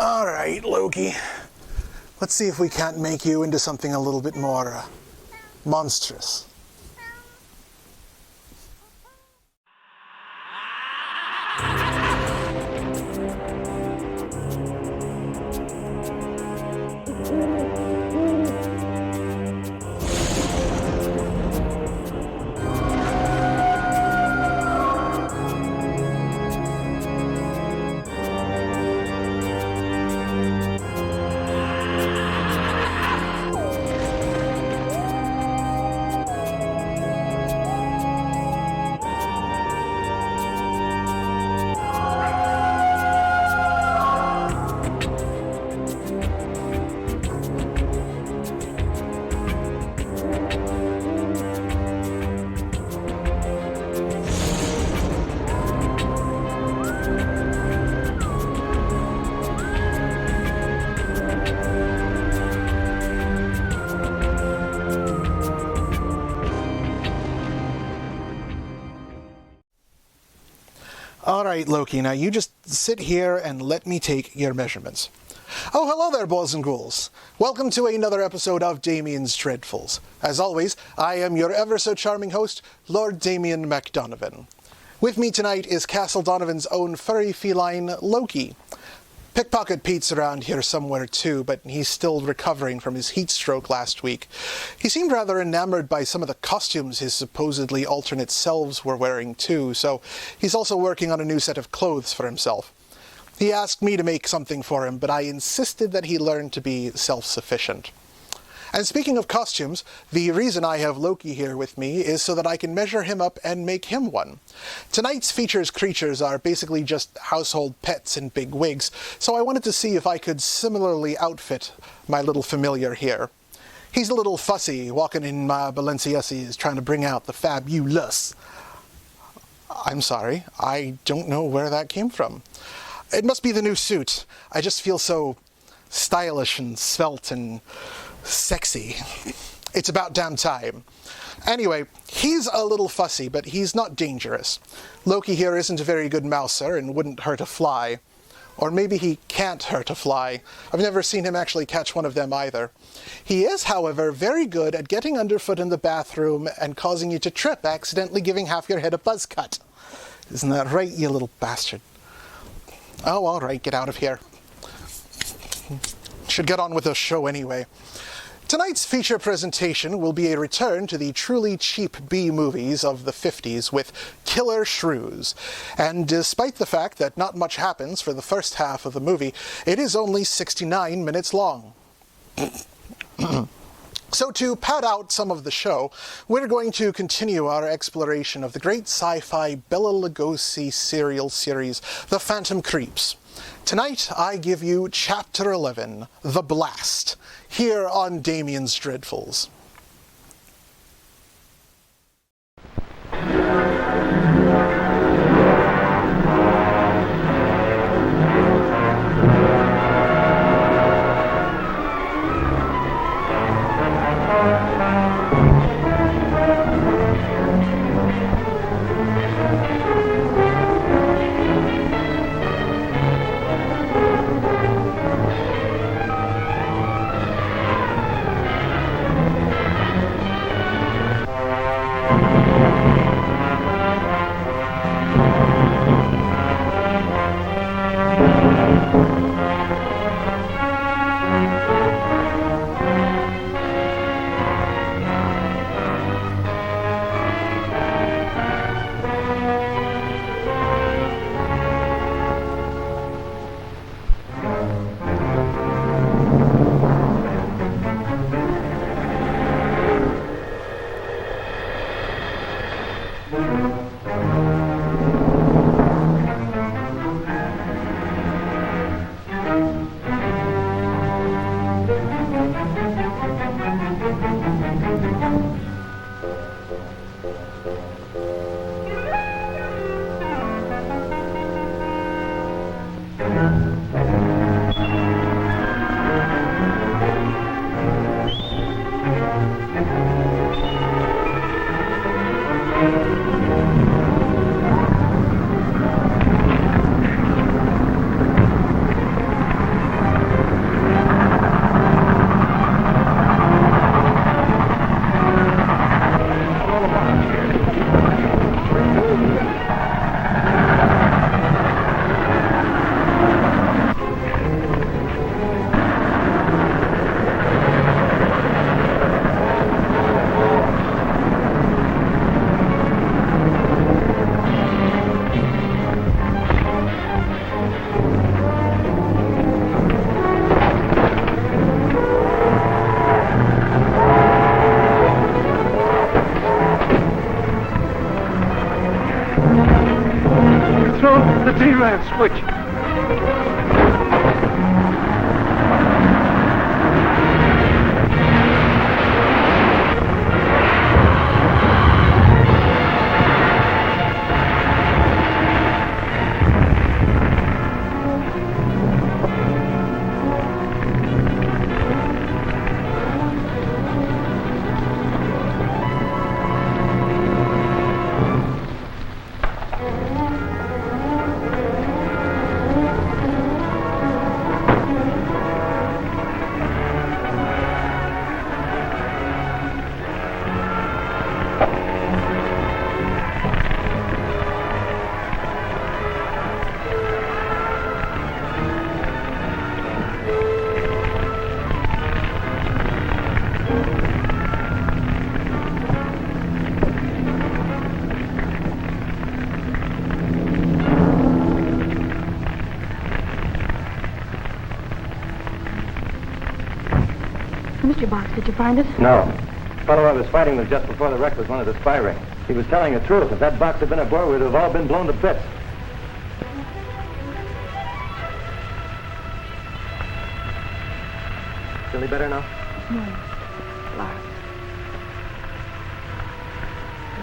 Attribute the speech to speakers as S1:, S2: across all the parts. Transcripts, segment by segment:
S1: All right, Loki. Let's see if we can't make you into something a little bit more monstrous. All right, Loki, now you just sit here and let me take your measurements. Oh, hello there, boys and ghouls. Welcome to another episode of Damian's Dreadfuls. As always, I am your ever-so-charming host, LordDamianMacDonovan. With me tonight is Castle Donovan's own furry feline, Loki. Pickpocket Pete's around here somewhere too, but he's still recovering from his heat stroke last week. He seemed rather enamored by some of the costumes his supposedly alternate selves were wearing too, so he's also working on a new set of clothes for himself. He asked me to make something for him, but I insisted that he learn to be self-sufficient. And speaking of costumes, the reason I have Loki here with me is so that I can measure him up and make him one. Tonight's features creatures are basically just household pets in big wigs, so I wanted to see if I could similarly outfit my little familiar here. He's a little fussy, walking in my Balenciennes trying to bring out the fabulous. I'm sorry, I don't know where that came from. It must be the new suit. I just feel so stylish and svelte and sexy. It's about damn time. Anyway, he's a little fussy, but he's not dangerous. Loki here isn't a very good mouser and wouldn't hurt a fly. Or maybe he can't hurt a fly. I've never seen him actually catch one of them either. He is, however, very good at getting underfoot in the bathroom and causing you to trip, accidentally giving half your head a buzz cut. Isn't that right, you little bastard? Oh, all right, get out of here. Should get on with the show anyway. Tonight's feature presentation will be a return to the truly cheap B-movies of the 50s with Killer Shrews. And despite the fact that not much happens for the first half of the movie, it is only 69 minutes long. So to pad out some of the show, we're going to continue our exploration of the great sci-fi Bela Lugosi serial series, The Phantom Creeps. Tonight, I give you Chapter 11, The Blast, here on Damian's Dreadfuls.
S2: Throw the D-man switch.
S3: Mr. Box, did you find it?
S4: No. The fellow I was fighting with just before the wreck was one of the spy ring. He was telling the truth. If that box had been aboard, we'd have all been blown to bits. Feel any better now?
S3: No. Lots.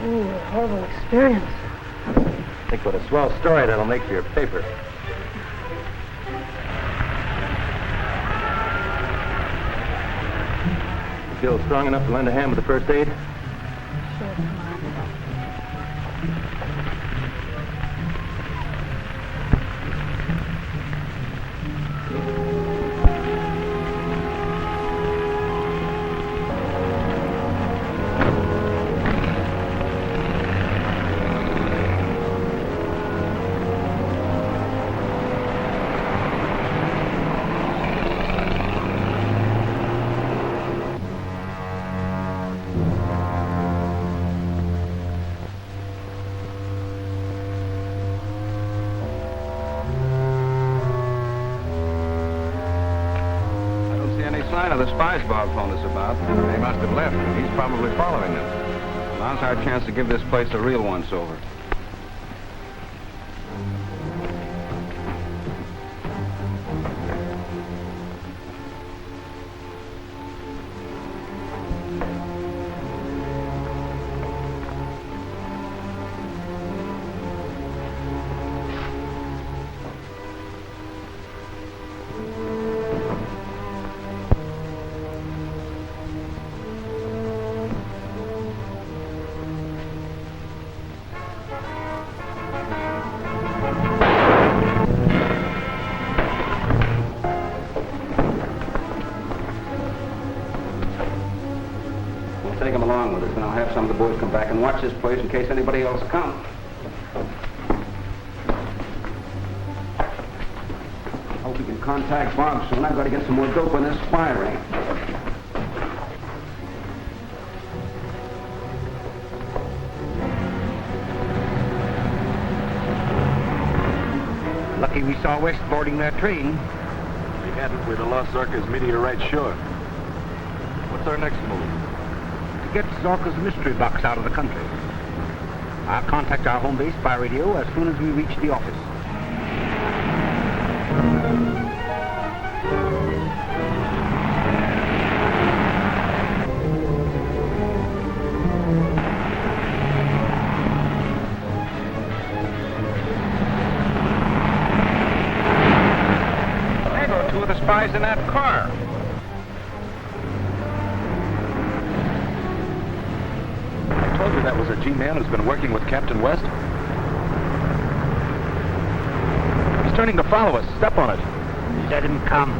S3: Oh, a horrible experience.
S4: Think what a swell story that'll make for your paper. You feel strong enough to lend a hand with the first aid?
S3: Sure, come on.
S5: The spies Bob phoned us about. They must have left. He's probably following them. Now's our chance to give this place a real once-over.
S6: Take them along with us, and I'll have some of the boys come back and watch this place in case anybody else comes. Hope we can contact Bob soon. I've got to get some more dope on this spy ring.
S2: Lucky we saw West boarding that train.
S5: We hadn't, we'd have lost Zorka's meteorite sure. What's our next move?
S2: To get Zorka's mystery box out of the country. I'll contact our home base by radio as soon as we reach the office.
S5: There go two of the spies in that car. That was a G-man who's been working with Captain West. He's turning to follow us. Step on it.
S2: Let him come.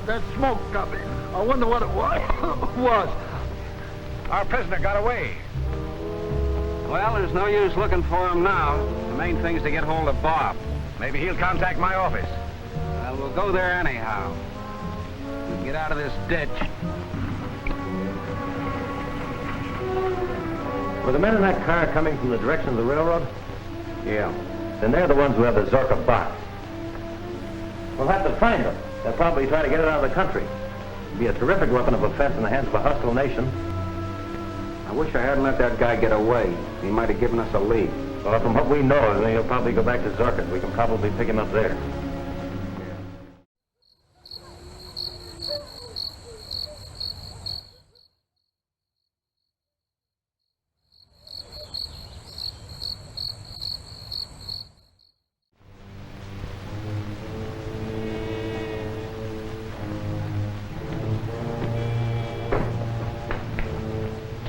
S7: That smoke got me. I wonder what it was.
S5: Our prisoner got away.
S6: Well, there's no use looking for him now. The main thing is to get hold of Bob.
S5: Maybe he'll contact my office.
S6: Well, we'll go there anyhow. We can get out of this ditch.
S4: Were the men in that car coming from the direction of the railroad?
S6: Yeah.
S4: Then they're the ones who have the Zorka box. We'll have to find them. They'll probably try to get it out of the country. It'd be a terrific weapon of offense in the hands of a hostile nation.
S6: I wish I hadn't let that guy get away. He might have given us a lead.
S4: Well, from what we know, then he'll probably go back to Zorka. We can probably pick him up there.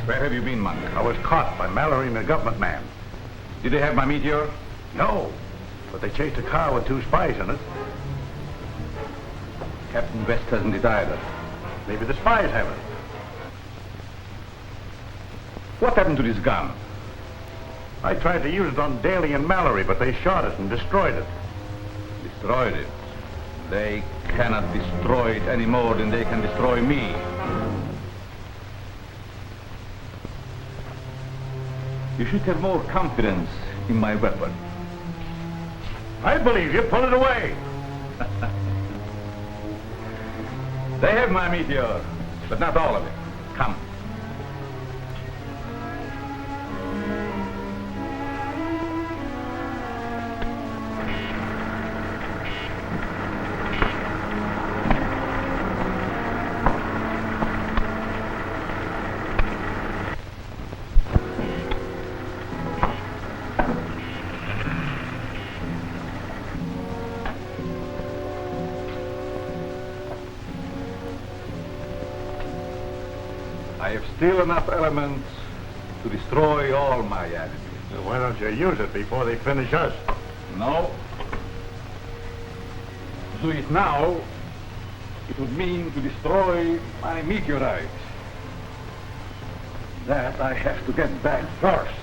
S5: Where have you been, Monk?
S7: I was caught by Mallory and the government man.
S5: Did they have my meteor?
S7: No, but they chased a car with 2 spies in it.
S5: Captain West hasn't it either.
S7: Maybe the spies have it.
S5: What happened to this gun?
S7: I tried to use it on Daly and Mallory, but they shot it and destroyed it.
S5: Destroyed it. They cannot destroy it any more than they can destroy me. You should have more confidence in my weapon.
S7: I believe you. Put it away.
S5: They have my meteor, but not all of it. Come. I have still enough elements to destroy all my enemies.
S7: Well, why don't you use it before they finish us?
S5: No. To do it now, it would mean to destroy my meteorite. That I have to get back first.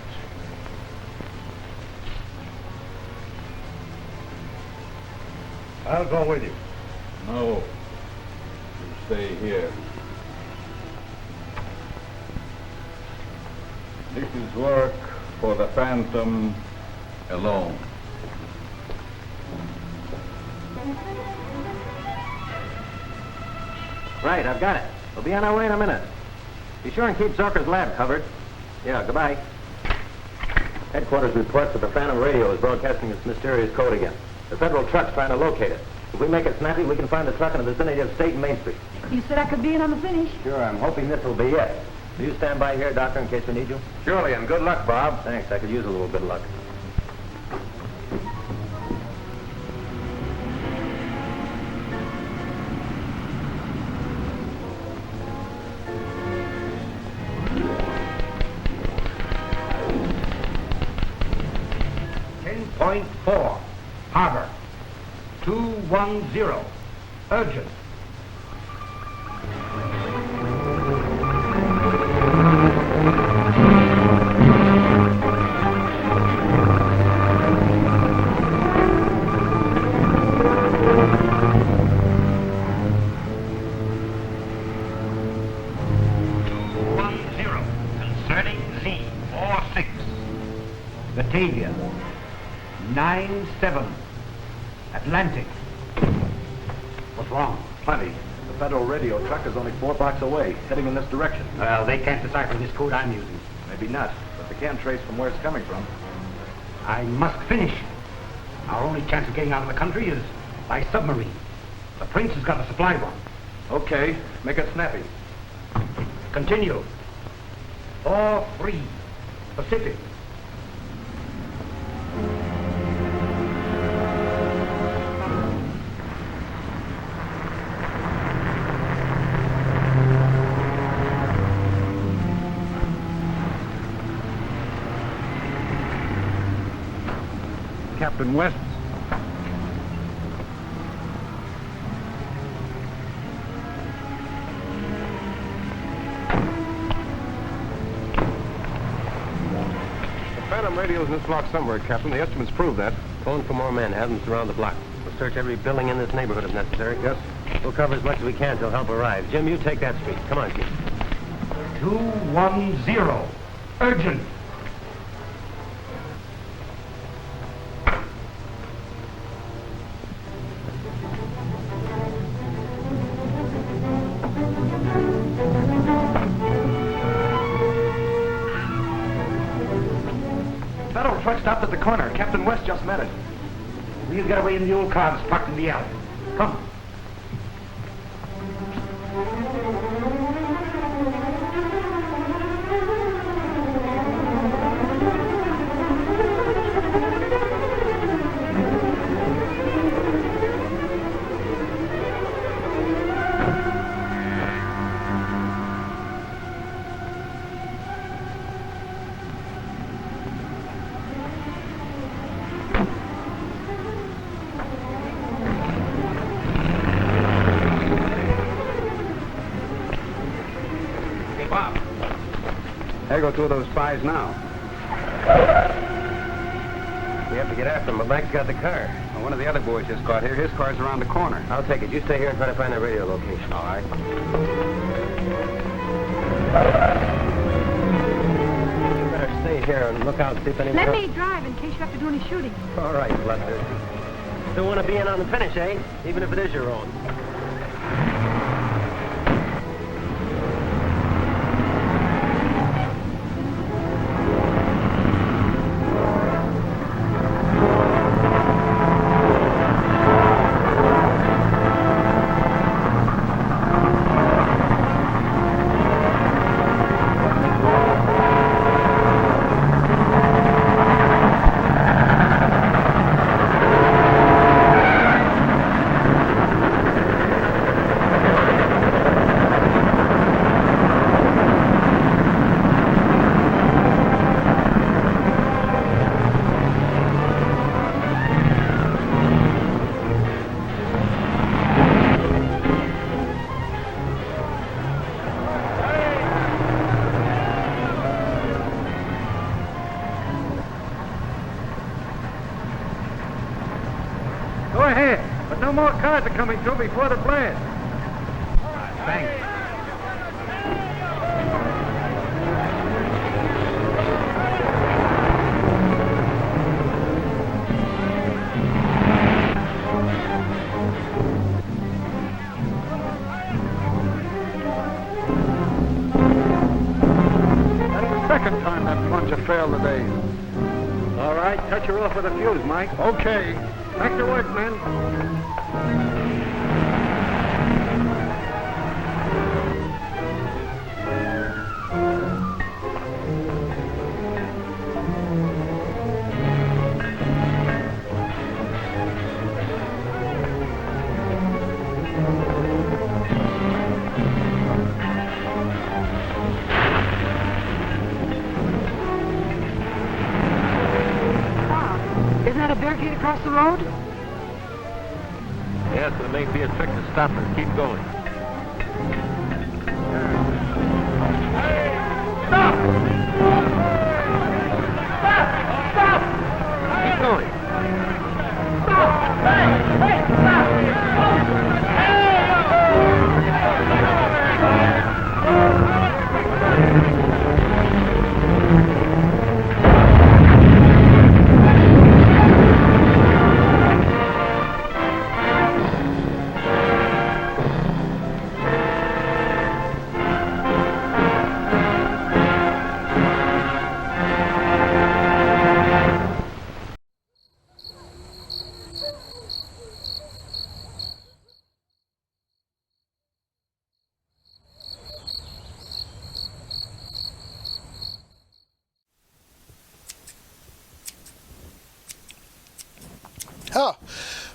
S7: I'll go with you.
S5: No. You stay here. This is work for the Phantom alone.
S4: Right, I've got it. We'll be on our way in a minute. Be sure and keep Zorka's lab covered. Yeah, goodbye. Headquarters reports that the Phantom radio is broadcasting its mysterious code again. The federal truck's trying to locate it. If we make it snappy, we can find the truck in the vicinity of State and Main Street.
S3: You said I could be in on the finish.
S4: Sure, I'm hoping this will be it. Will you stand by here, Doctor, in case we need you?
S7: Surely, and good luck, Bob.
S4: Thanks, I could use a little bit of luck.
S2: .4, Harbor. 210, urgent. Concerning Z46, Batavia. 9-7, Atlantic. What's wrong?
S4: Plenty. The federal radio truck is only 4 blocks away, heading in this direction.
S2: Well, they can't decipher this code I'm using.
S4: Maybe not, but they can trace from where it's coming from.
S2: I must finish. Our only chance of getting out of the country is by submarine. The Prince has got a supply run.
S4: Okay, make it snappy.
S2: Continue. 4-3, Pacific.
S7: Captain West.
S5: Phantom radio's in this block somewhere, Captain. The estimates prove that.
S4: Phone for more men. Have them surround the block. We'll search every building in this neighborhood if necessary.
S5: Yes.
S4: We'll cover as much as we can till help arrives. Jim, you take that street. Come on, Jim.
S7: 210. Urgent.
S2: Federal truck stopped at the corner. Captain West just met it. We'll get away in the old car that's parked in the alley. Come.
S6: There go two of those spies now.
S4: We have to get after him, but Mike's got the car.
S6: Well, one of the other boys just got here. His car's around the corner.
S4: I'll take it. You stay here and try to find that radio location.
S6: All right.
S4: You better stay here and look out and see if anyone
S3: Let
S4: else...
S3: me drive in case you have to do any shooting.
S4: All right, bloodthirsty. Still want to be in on the finish, eh? Even if it is your own.
S2: Go ahead, but no more cars are coming through before the blast.
S6: Thanks.
S2: That's the second time that plunger failed today. All right, touch her off with a fuse, Mike. Okay. Back to work, men.
S3: Isn't that a barricade across the road?
S4: Yes, but it may be a trick to stop her. Keep going.
S2: Stop! Stop!
S4: Keep going.
S2: Stop! Hey, stop!
S1: Ah,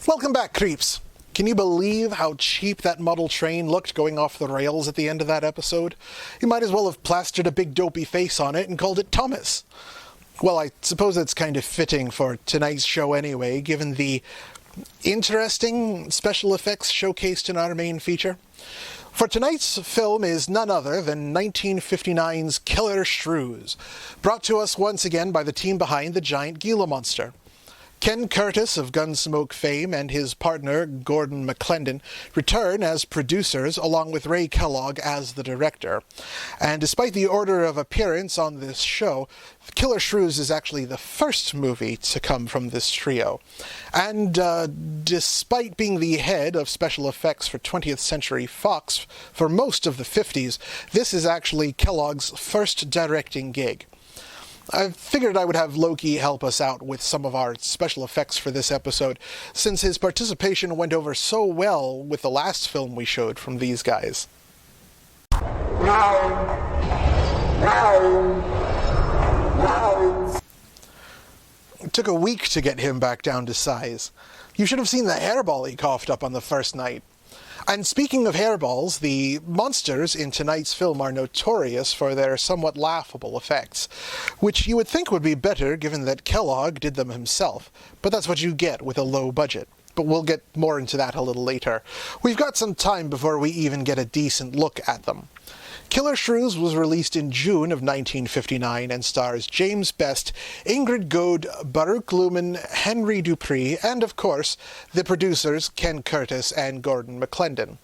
S1: welcome back, creeps. Can you believe how cheap that model train looked going off the rails at the end of that episode? You might as well have plastered a big dopey face on it and called it Thomas. Well, I suppose it's kind of fitting for tonight's show anyway, given the interesting special effects showcased in our main feature. For tonight's film is none other than 1959's Killer Shrews, brought to us once again by the team behind the giant Gila monster. Ken Curtis of Gunsmoke fame and his partner, Gordon McLendon, return as producers along with Ray Kellogg as the director. And despite the order of appearance on this show, Killer Shrews is actually the first movie to come from this trio. And despite being the head of special effects for 20th Century Fox for most of the 50s, this is actually Kellogg's first directing gig. I figured I would have Loki help us out with some of our special effects for this episode, since his participation went over so well with the last film we showed from these guys. It took a week to get him back down to size. You should have seen the hairball he coughed up on the first night. And speaking of hairballs, the monsters in tonight's film are notorious for their somewhat laughable effects, which you would think would be better given that Kellogg did them himself, but that's what you get with a low budget. But we'll get more into that a little later. We've got some time before we even get a decent look at them. Killer Shrews was released in June of 1959 and stars James Best, Ingrid Goude, Baruch Lumet, Henry Dupree, and of course, the producers Ken Curtis and Gordon McLendon.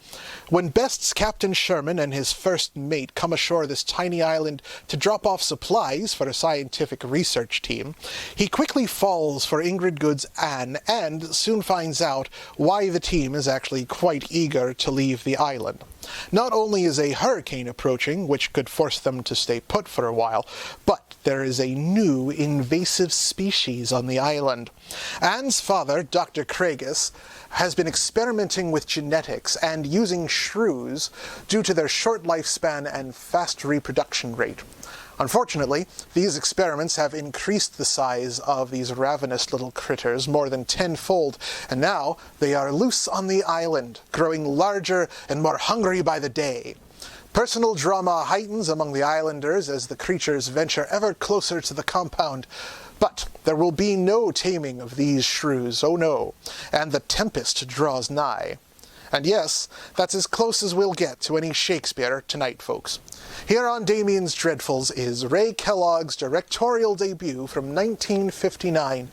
S1: When Best's Captain Sherman and his first mate come ashore this tiny island to drop off supplies for a scientific research team, he quickly falls for Ingrid Goude's Anne and soon finds out why the team is actually quite eager to leave the island. Not only is a hurricane approaching, which could force them to stay put for a while, but there is a new invasive species on the island. Anne's father, Dr. Craigus, has been experimenting with genetics and using shrews due to their short lifespan and fast reproduction rate. Unfortunately, these experiments have increased the size of these ravenous little critters more than tenfold, and now they are loose on the island, growing larger and more hungry by the day. Personal drama heightens among the islanders as the creatures venture ever closer to the compound. But there will be no taming of these shrews, oh no, and the tempest draws nigh. And yes, that's as close as we'll get to any Shakespeare tonight, folks. Here on Damian's Dreadfuls is Ray Kellogg's directorial debut from 1959,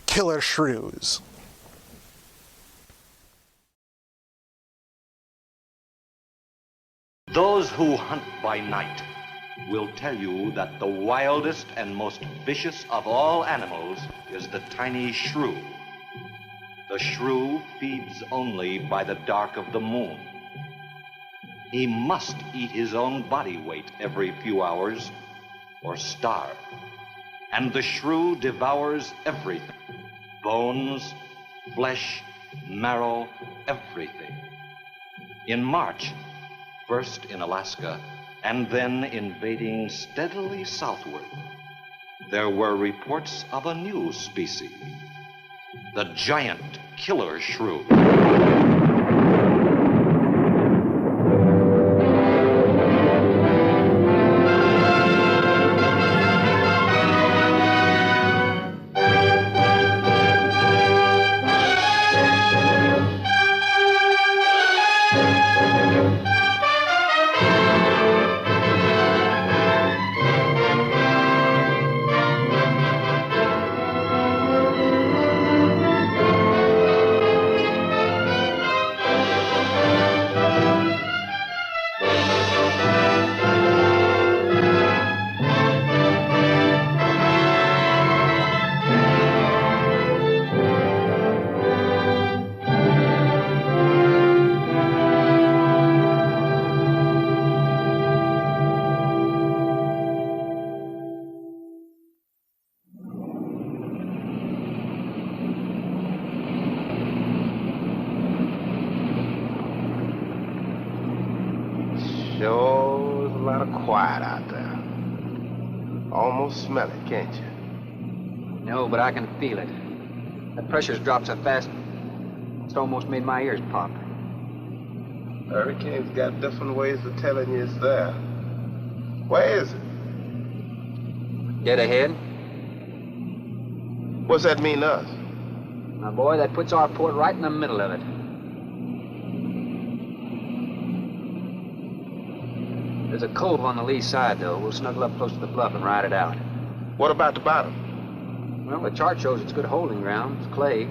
S1: Killer Shrews.
S8: Those who hunt by night will tell you that the wildest and most vicious of all animals is the tiny shrew. The shrew feeds only by the dark of the moon. He must eat his own body weight every few hours or starve. And the shrew devours everything. Bones, flesh, marrow, everything. In March, first in Alaska, and then invading steadily southward, there were reports of a new species, the giant killer shrew.
S9: Sure is a lot of quiet out there. Almost smell it, can't you?
S6: No, but I can feel it. The pressure's dropped so fast, it's almost made my ears pop.
S9: Hurricane's got different ways of telling you it's there. Where is it?
S6: Dead ahead.
S9: What's that mean to us?
S6: My boy, that puts our port right in the middle of it. There's a cove on the lee side, though. We'll snuggle up close to the bluff and ride it out.
S9: What about the bottom?
S6: Well, the chart shows it's good holding ground. It's clay.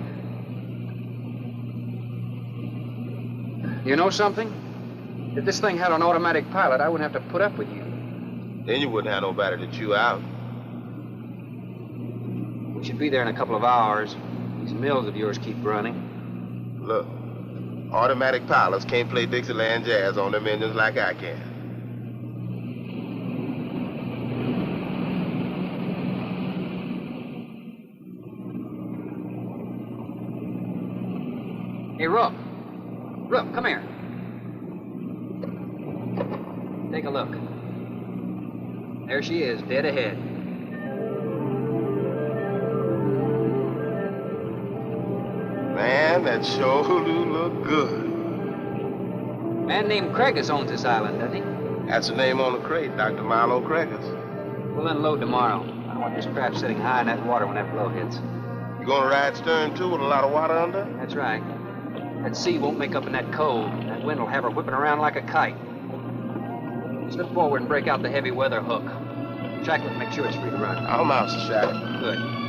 S6: You know something? If this thing had an automatic pilot, I wouldn't have to put up with you.
S9: Then you wouldn't have nobody to chew out.
S6: We should be there in a couple of hours. These mills of yours keep running.
S9: Look, automatic pilots can't play Dixieland jazz on them engines like I can.
S6: Hey, Rook. Rook, come here. Take a look. There she is, dead ahead.
S9: Man, that sure do look good.
S6: A man named Craigus owns this island, doesn't he?
S9: That's the name on the crate, Dr. Milo Craigus.
S6: We'll unload tomorrow. I want this craft sitting high in that water when that blow hits.
S9: You gonna ride stern, too, with a lot of water under?
S6: That's right. That sea won't make up in that cove. That wind will have her whipping around like a kite. Slip forward and break out the heavy weather hook. Shackle it, make sure it's free to run.
S9: I'll mount the shackle.
S6: Good.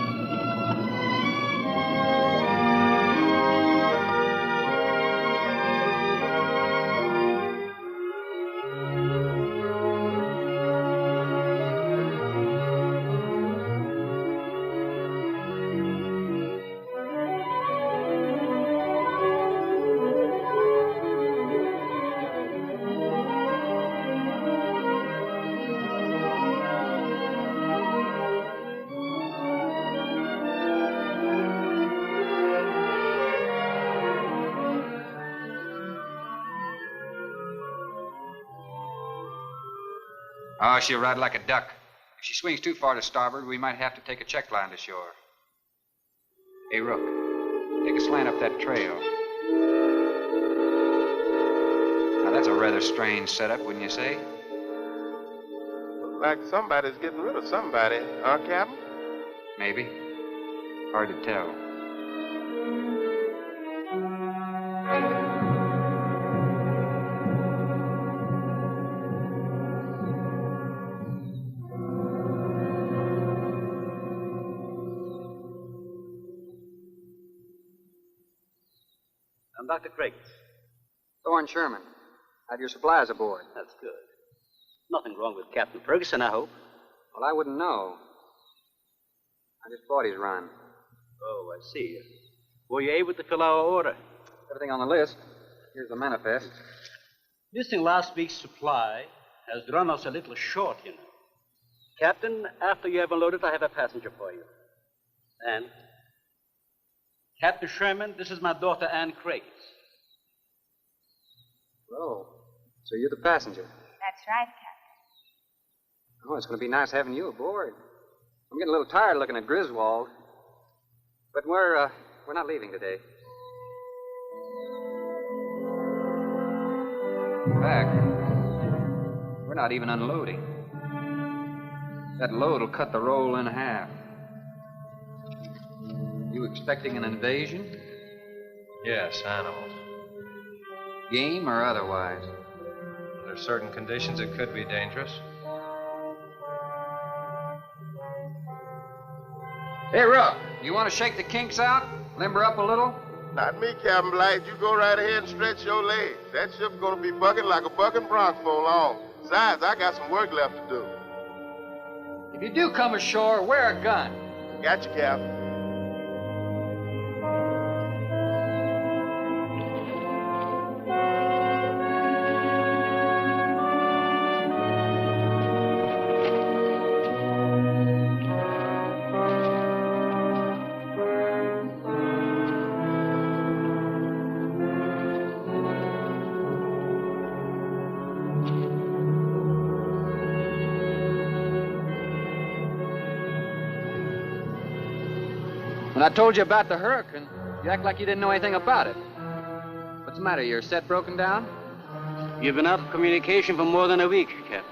S5: Oh, she'll ride like a duck. If she swings too far to starboard, we might have to take a check line to shore. Hey, Rook, take a slant up that trail. Now, that's a rather strange setup, wouldn't you say?
S9: Look like somebody's getting rid of somebody, huh, Captain?
S5: Maybe. Hard to tell.
S10: I'm Dr. Craigus.
S6: Thorne Sherman. Have your supplies aboard.
S10: That's good. Nothing wrong with Captain Ferguson, I hope.
S6: Well, I wouldn't know. I just bought his run.
S10: Oh, I see. Were you able to fill our order?
S6: Everything on the list. Here's the manifest.
S10: Missing last week's supply has run us a little short, you know. Captain, after you have unloaded, I have a passenger for you. And? Captain Sherman, this is my daughter, Ann Craigus.
S6: Oh, so you're the passenger.
S11: That's right, Captain.
S6: Oh, it's going to be nice having you aboard. I'm getting a little tired looking at Griswold. But we're not leaving today. In fact, we're not even unloading. That load will cut the roll in half. You expecting an invasion?
S12: Yes, animals.
S6: Game or otherwise?
S12: Under certain conditions, it could be dangerous.
S6: Hey, Rook, you want to shake the kinks out? Limber up a little?
S9: Not me, Captain Blight. You go right ahead and stretch your legs. That ship's gonna be bucking like a bucking bronc for long. Besides, I got some work left to do.
S6: If you do come ashore, wear a gun.
S9: Got you, Captain.
S6: When I told you about the hurricane, you act like you didn't know anything about it. What's the matter? Your set broken down?
S10: You've been out of communication for more than a week, Captain.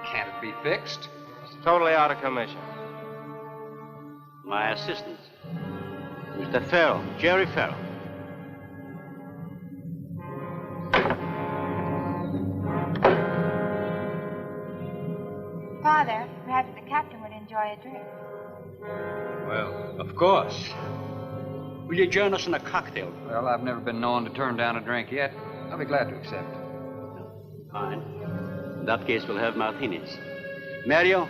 S6: Can't it be fixed?
S9: It's totally out of commission.
S10: My assistant, Mr. Farrell, Jerry Farrell.
S11: Father, perhaps the captain would enjoy a drink.
S10: Well, of course. Will you join us in a cocktail?
S5: Well, I've never been known to turn down a drink yet. I'll be glad to accept.
S10: Fine. In that case, we'll have martinis. Mario?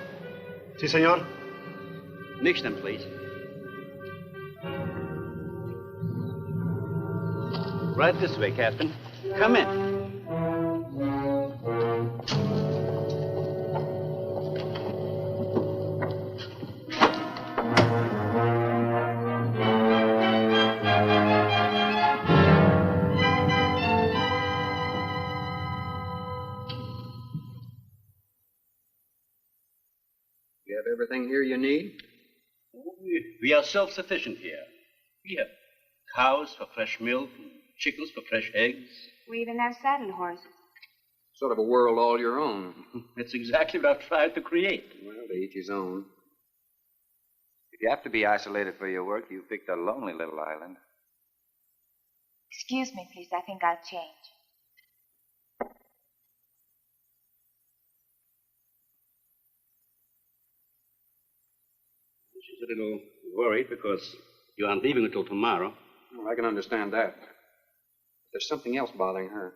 S13: Si, senor.
S10: Mix them, please. Right this way, Captain. Come in.
S5: You have everything here you need?
S10: We are self-sufficient here. We have cows for fresh milk and chickens for fresh eggs.
S11: We even have saddle horses.
S5: Sort of a world all your own.
S10: That's exactly what I've tried to create.
S5: Well, to each his own. If you have to be isolated for your work, you picked a lonely little island.
S11: Excuse me, please. I think I'll change.
S10: She's a little worried because you aren't leaving until tomorrow.
S5: Well, I can understand that. There's something else bothering her.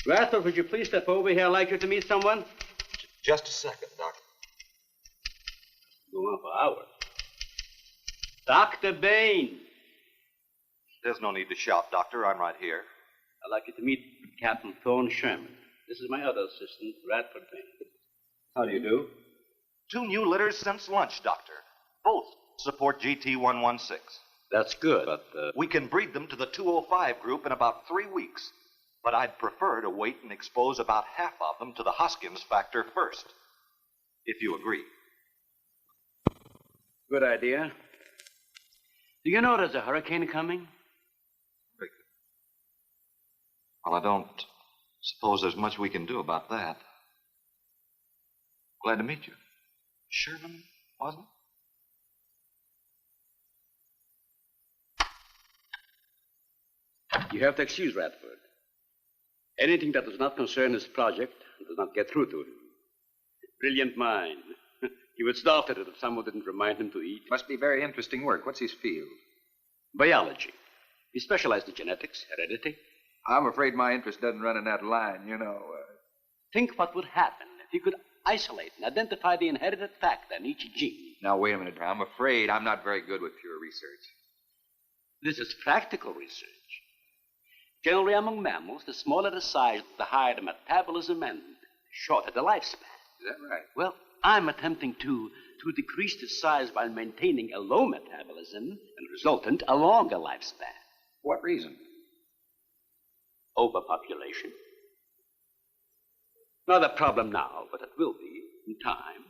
S10: Radford, would you please step over here? I'd like you to meet someone.
S8: Just a second, Doctor.
S10: Go on for hours. Dr. Bain.
S8: There's no need to shout, Doctor. I'm right here.
S10: I'd like you to meet Captain Thorne Sherman. This is my other assistant, Radford Bain. How do you do?
S8: 2 new litters since lunch, Doctor. Both support GT116.
S10: That's good, but...
S8: We can breed them to the 205 group in about 3 weeks. But I'd prefer to wait and expose about half of them to the Hoskins factor first. If you agree.
S10: Good idea. Do you know there's a hurricane coming?
S8: Well, I don't suppose there's much we can do about that. Glad to meet you. Sherman, wasn't it?
S10: You have to excuse Radford. Anything that does not concern his project does not get through to him. Brilliant mind. He would start at it if someone didn't remind him to eat.
S5: Must be very interesting work. What's his field?
S10: Biology. He specialized in genetics, heredity.
S5: I'm afraid my interest doesn't run in that line, you know.
S10: Think what would happen if he could isolate and identify the inherited factor in each gene.
S5: Now, wait a minute. I'm afraid I'm not very good with pure research.
S10: This is practical research. Generally, among mammals, the smaller the size, the higher the metabolism and shorter the lifespan.
S5: Is that right?
S10: Well, I'm attempting to decrease the size while maintaining a low metabolism and resultant a longer lifespan.
S5: What reason?
S10: Overpopulation. Not a problem now, but it will be in time.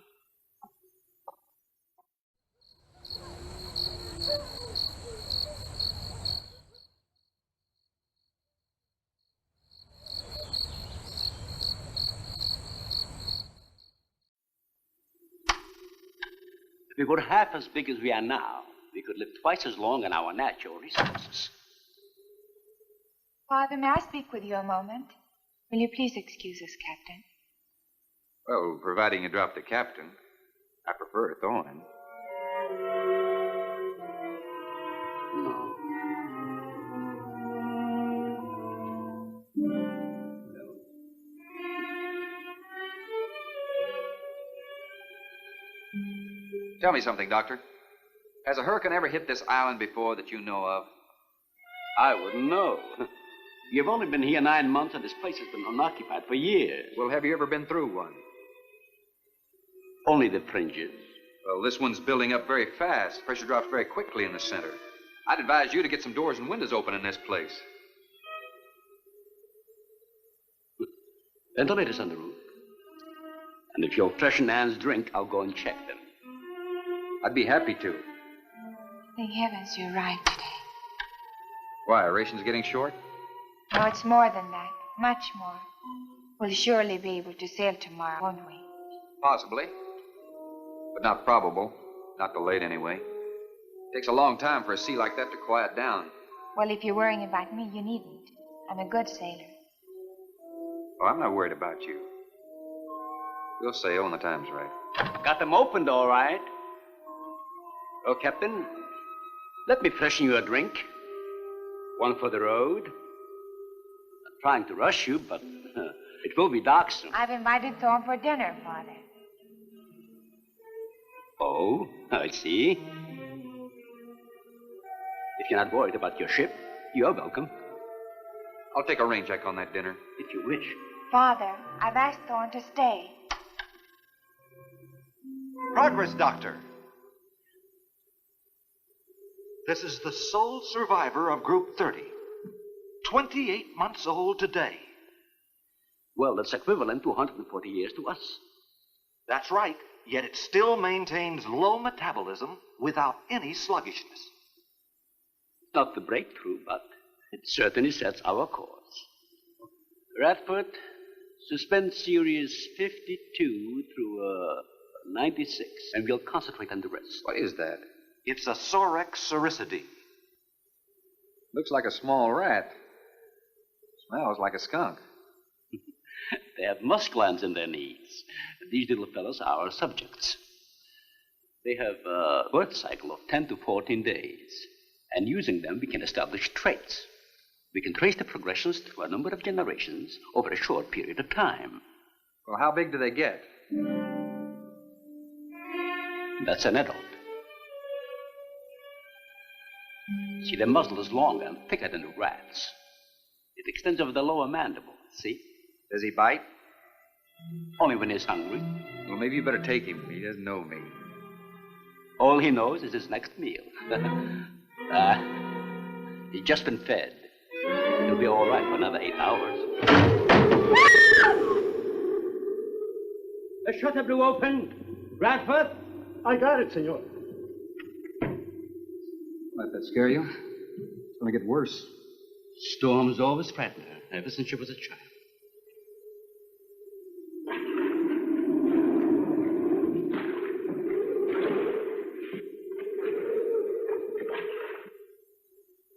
S10: If we were half as big as we are now, we could live twice as long on our natural resources.
S11: Father, may I speak with you a moment? Will you please excuse us, Captain?
S5: Well, providing you drop the captain. I prefer Thorne.
S10: No.
S5: Tell me something, Doctor. Has a hurricane ever hit this island before that you know of?
S10: I wouldn't know. You've only been here 9 months, and this place has been unoccupied for years.
S5: Well, have you ever been through one?
S10: Only the fringes.
S5: Well, this one's building up very fast. Pressure drops very quickly in the center. I'd advise you to get some doors and windows open in this place.
S10: Ventilators on the roof. And if you'll freshen Anne's drink, I'll go and check them.
S5: I'd be happy to.
S11: Thank heavens you arrived today.
S5: Why, rations getting short?
S11: No, it's more than that. Much more. We'll surely be able to sail tomorrow, won't we?
S5: Possibly. But not probable. Not till late, anyway. Takes a long time for a sea like that to quiet down.
S11: Well, if you're worrying about me, you needn't. I'm a good sailor.
S5: Oh, I'm not worried about you. We'll sail when the time's right.
S10: Got them opened, all right. Oh, Captain, let me freshen you a drink. One for the road. I'm trying to rush you, but it will be dark soon.
S11: I've invited Thorne for dinner, Father.
S10: Oh, I see. If you're not worried about your ship, you're welcome.
S5: I'll take a rain check on that dinner.
S10: If you wish.
S11: Father, I've asked Thorne to stay.
S8: Progress, Doctor. This is the sole survivor of Group 30. 28 months old today.
S10: Well, that's equivalent to 140 years to us.
S8: That's right, yet it still maintains low metabolism without any sluggishness.
S10: Not the breakthrough, but it certainly sets our course. Radford, suspend series 52 through 96, and we'll concentrate on the rest.
S5: What is that?
S8: It's a Sorex cericidae.
S5: Looks like a small rat. Smells like a skunk.
S10: They have musk glands in their knees. These little fellows are our subjects. They have a birth cycle of 10 to 14 days. And using them, we can establish traits. We can trace the progressions through a number of generations over a short period of time.
S5: Well, how big do they get?
S10: That's an adult. See, their muzzle is longer and thicker than the rat's. It extends over the lower mandible, see?
S5: Does he bite?
S10: Only when he's hungry.
S5: Well, maybe you better take him. He doesn't know me.
S10: All he knows is his next meal. He's just been fed. He'll be all right for another 8 hours.
S13: The shutter blew open. Radford? I got it, senor.
S5: Let that scare you? It's going to get worse.
S10: Storms always frighten her, ever since she was a child.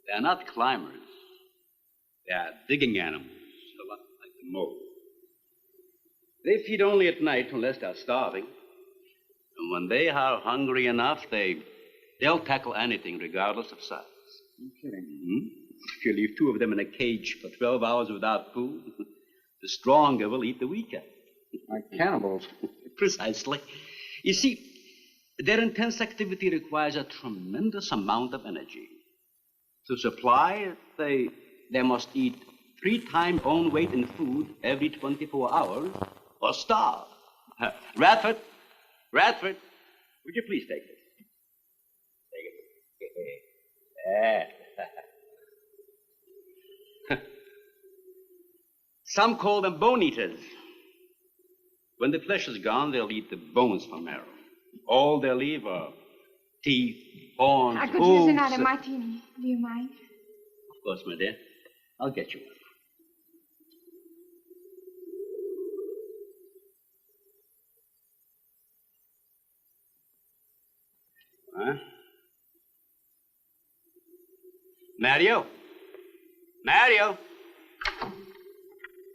S10: They're not climbers. They are digging animals, a lot like the mole. They feed only at night unless they're starving. And when they are hungry enough, they'll tackle anything regardless of size.
S5: You're kidding.
S10: Mm-hmm. If you leave 2 of them in a cage for 12 hours without food, the stronger will eat the weaker.
S5: Like cannibals.
S10: Precisely. You see, their intense activity requires a tremendous amount of energy. To supply it, they must eat 3 times own weight in food every 24 hours or starve. Radford, would you please take this? Take it. Some call them bone eaters. When the flesh is gone, they'll eat the bones for marrow. All they'll leave are teeth, horns,
S11: I could
S10: hooves.
S11: use another martini. Do you mind?
S10: Of course, my dear. I'll get you one. Huh? Mario?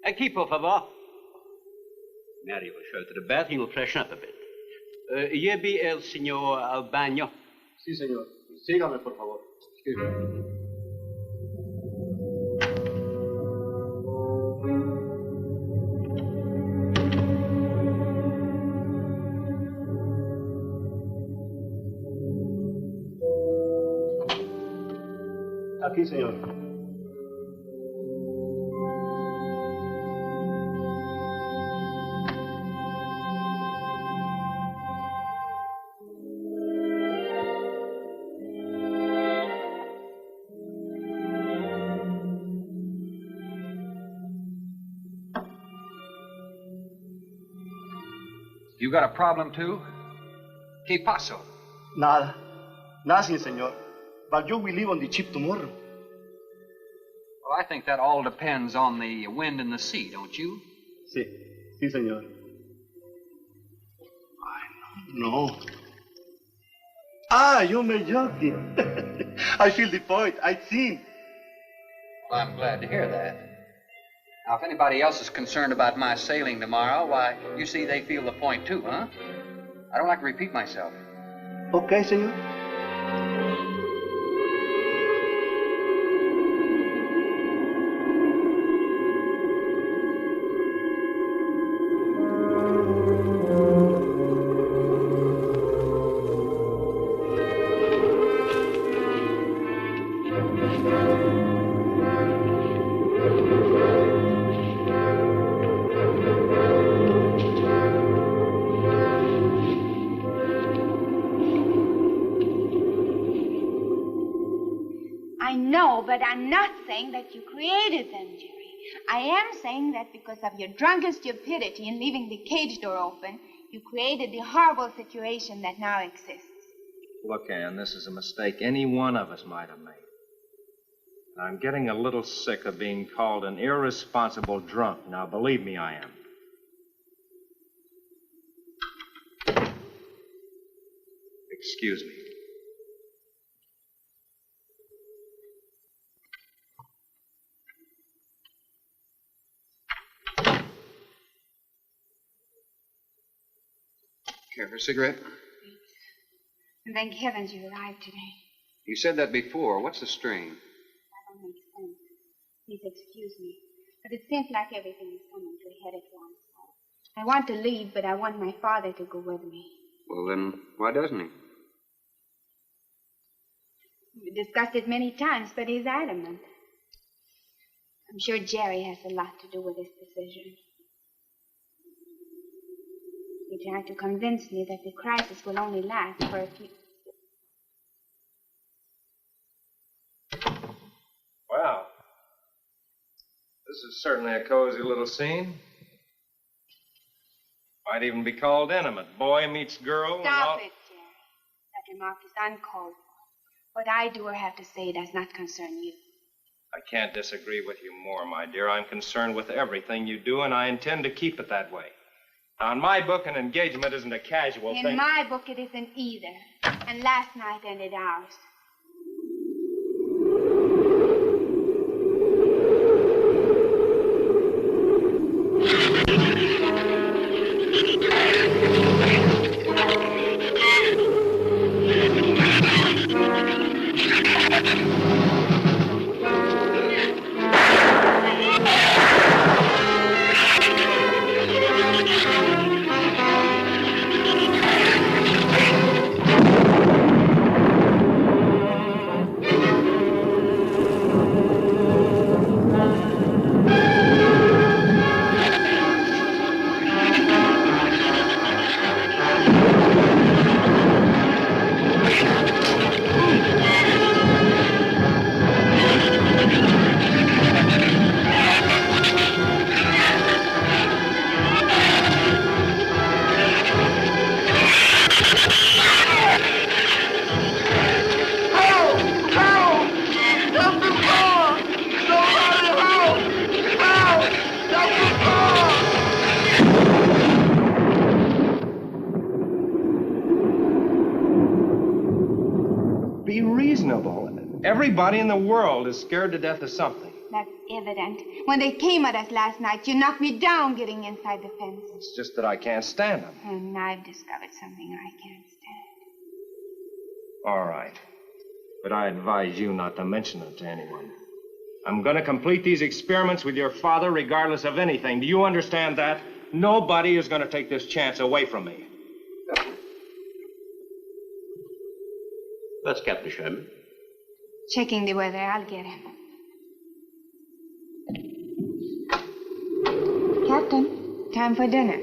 S10: Aquí, por favor. Mario will show to the bath and he'll freshen up a bit. Here be el señor al baño.
S13: Sí, señor. Sígame, por favor.
S10: Excuse me.
S13: Aquí, señor.
S5: You got a problem, too? ¿Qué pasó?
S13: Nada. Nothing, señor. But you will leave on the ship tomorrow.
S5: Well, I think that all depends on the wind and the sea, don't you?
S13: Sí, señor. No. Ah, you're joking. I feel the point. I think.
S6: Well, I'm glad to hear that. Now, if anybody else is concerned about my sailing tomorrow, why, you see they feel the point too, huh? I don't like to repeat myself.
S13: Okay, senor.
S11: But I'm not saying that you created them, Jerry. I am saying that because of your drunken stupidity in leaving the cage door open, you created the horrible situation that now exists.
S12: Look, Ann, this is a mistake any one of us might have made. I'm getting a little sick of being called an irresponsible drunk. Now, believe me, I am. Excuse me.
S5: Care for a cigarette?
S11: And thank heavens you arrived today.
S5: You said that before. What's the strain?
S11: That don't make sense. Please excuse me. But it seems like everything is coming to a head at once. I want to leave, but I want my father to go with me.
S5: Well, then, why doesn't he?
S11: We discussed it many times, but he's adamant. I'm sure Jerry has a lot to do with this decision. He tried to convince me that the crisis will only last for a few...
S12: Wow. This is certainly a cozy little scene. Might even be called intimate. Boy meets girl.
S11: Stop it, Jerry. That remark is uncalled for. What I do or have to say does not concern you.
S12: I can't disagree with you more, my dear. I'm concerned with everything you do, and I intend to keep it that way. Now, in my book, an engagement isn't a casual thing.
S11: In my book, it isn't either. And last night ended ours.
S12: Everybody in the world is scared to death of something.
S11: That's evident. When they came at us last night, you knocked me down getting inside the fence.
S12: It's just that I can't stand them.
S11: And I've discovered something I can't stand.
S12: All right. But I advise you not to mention it to anyone. I'm going to complete these experiments with your father regardless of anything. Do you understand that? Nobody is going to take this chance away from me.
S10: That's Captain Sherman.
S11: Checking the weather. I'll get him. Captain, time for dinner.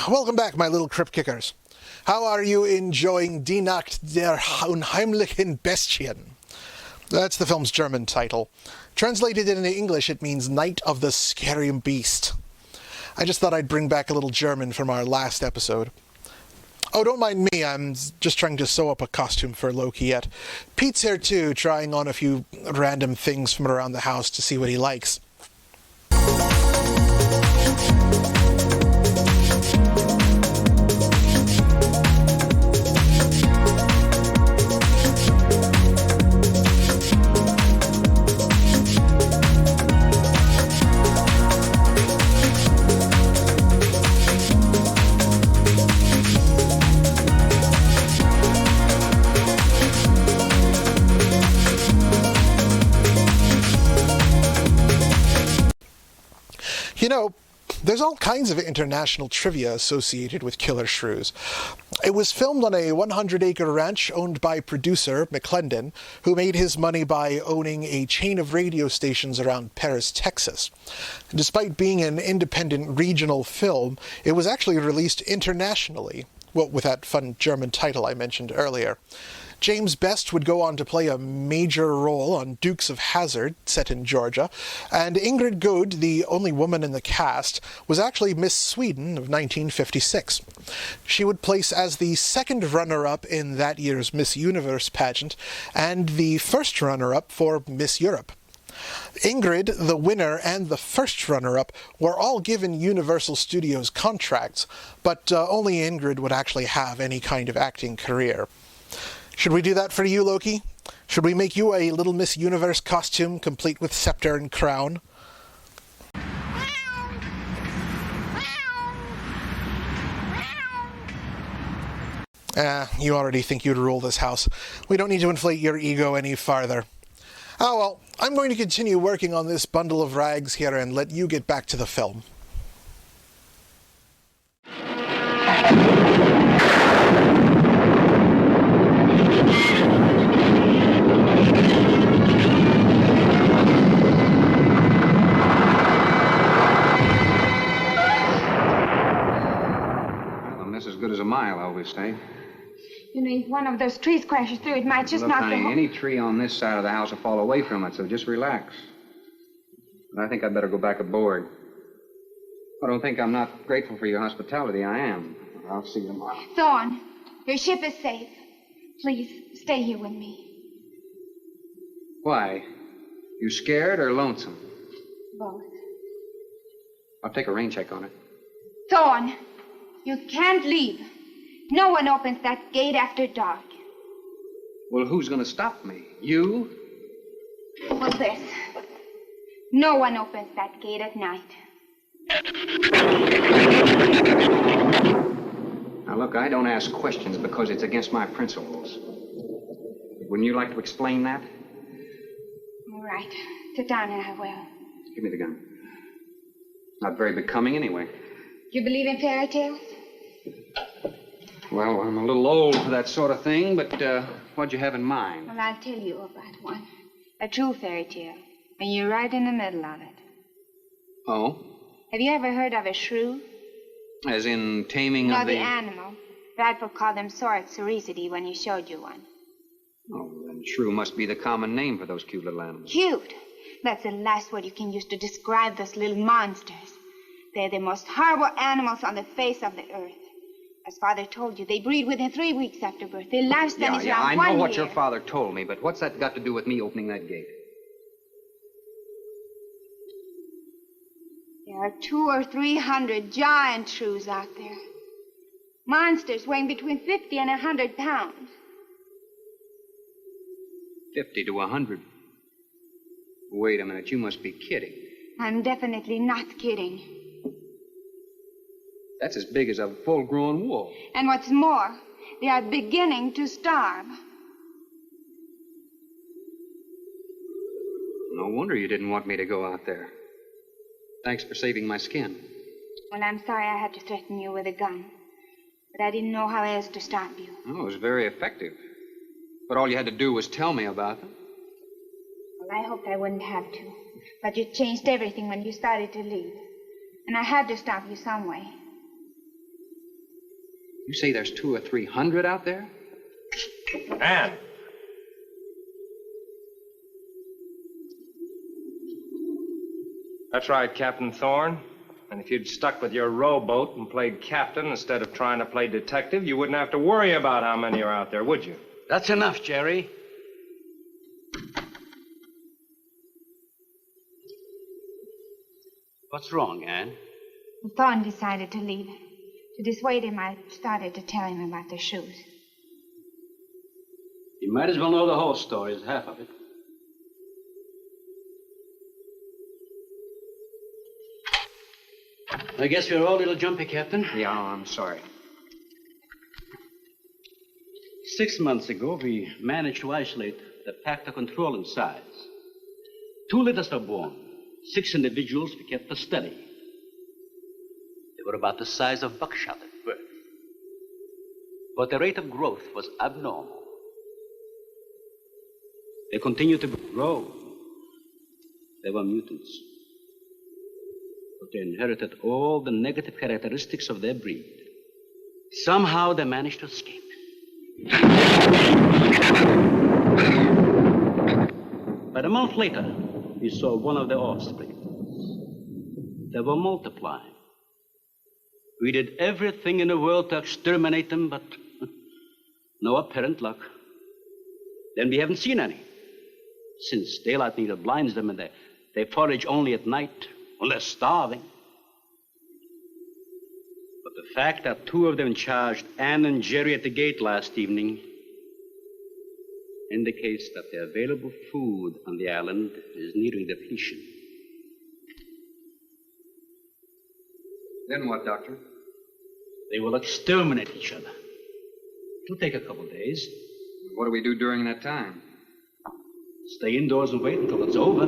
S1: welcome back, my little crypt kickers. How are you enjoying Die Nacht der unheimlichen Bestien? That's the film's German title. Translated into English, it means Night of the Scary Beast. I just thought I'd bring back a little German from our last episode. Oh, don't mind me, I'm just trying to sew up a costume for Loki yet. Pete's here too, trying on a few random things from around the house to see what he likes. You know, there's all kinds of international trivia associated with Killer Shrews. It was filmed on a 100-acre ranch owned by producer McLendon, who made his money by owning a chain of radio stations around Paris, Texas. Despite being an independent regional film, it was actually released internationally, well, with that fun German title I mentioned earlier. James Best would go on to play a major role on Dukes of Hazzard, set in Georgia, and Ingrid Goude, the only woman in the cast, was actually Miss Sweden of 1956. She would place as the second runner-up in that year's Miss Universe pageant, and the first runner-up for Miss Europe. Ingrid, the winner, and the first runner-up were all given Universal Studios contracts, but only Ingrid would actually have any kind of acting career. Should we do that for you, Loki? Should we make you a Little Miss Universe costume, complete with scepter and crown? You already think you'd rule this house. We don't need to inflate your ego any farther. Oh well, I'm going to continue working on this bundle of rags here and let you get back to the film.
S5: As good as a mile, I always say.
S11: You know, if one of those trees crashes through, it might just
S5: Look,
S11: knock
S5: honey,
S11: the whole...
S5: any tree on this side of the house will fall away from it, so just relax. But I think I'd better go back aboard. I don't think I'm not grateful for your hospitality. I am. I'll see you tomorrow.
S11: Thorne, your ship is safe. Please, stay here with me.
S5: Why? You scared or lonesome?
S11: Both.
S5: I'll take a rain check on it.
S11: Thorne, you can't leave. No one opens that gate after dark.
S5: Well, who's going to stop me? You?
S11: Well, this. No one opens that gate at night.
S5: Now, look, I don't ask questions because it's against my principles. Wouldn't you like to explain that?
S11: All right. Sit down and I will.
S5: Give me the gun. Not very becoming anyway.
S11: You believe in fairy tales?
S5: Well, I'm a little old for that sort of thing, but what'd you have in mind?
S11: Well, I'll tell you about one. A true fairy tale. And you're right in the middle of it.
S5: Oh?
S11: Have you ever heard of a shrew?
S5: As in taming
S11: No,
S5: of the...
S11: the animal. Bradford called them Sorek Cericity when he showed you one.
S5: Oh, then shrew must be the common name for those cute little animals.
S11: Cute. That's the last word you can use to describe those little monsters. They're the most horrible animals on the face of the earth. As Father told you, they breed within 3 weeks after birth. Their lifespan is around 1 year.
S5: I know what your father told me, but what's that got to do with me opening that gate?
S11: There are 200 or 300 giant shrews out there. Monsters weighing between 50 and 100 pounds.
S5: 50 to 100. Wait a minute, you must be kidding.
S11: I'm definitely not kidding.
S5: That's as big as a full-grown wolf.
S11: And what's more, they are beginning to starve.
S5: No wonder you didn't want me to go out there. Thanks for saving my skin.
S11: Well, I'm sorry I had to threaten you with a gun. But I didn't know how else to stop you.
S5: Oh, it was very effective. But all you had to do was tell me about them.
S11: Well, I hoped I wouldn't have to. But you changed everything when you started to leave. And I had to stop you some way.
S6: You say there's 200 or 300 out there?
S12: Anne. That's right, Captain Thorne. And if you'd stuck with your rowboat and played captain instead of trying to play detective, you wouldn't have to worry about how many are out there, would you?
S10: That's enough, Jerry. What's wrong, Anne?
S11: Thorne decided to leave. To dissuade him, I started to tell him about the shoes.
S10: You might as well know the whole story as half of it. I guess we're all a little jumpy, Captain.
S6: Yeah, I'm sorry.
S10: 6 months ago, we managed to isolate the pack to control in size. 2 litters were born. 6 individuals we kept for study. They were about the size of buckshot at birth. But the rate of growth was abnormal. They continued to grow. They were mutants. But they inherited all the negative characteristics of their breed. Somehow they managed to escape. But a month later, we saw one of their offspring. They were multiplying. We did everything in the world to exterminate them, but no apparent luck. Then we haven't seen any. Since daylight neither blinds them and they forage only at night, when they're starving. But the fact that 2 of them charged Anne and Jerry at the gate last evening indicates that the available food on the island is nearing depletion.
S6: Then what, Doctor?
S10: They will exterminate each other. It'll take a couple days.
S6: What do we do during that time?
S10: Stay indoors and wait until it's over.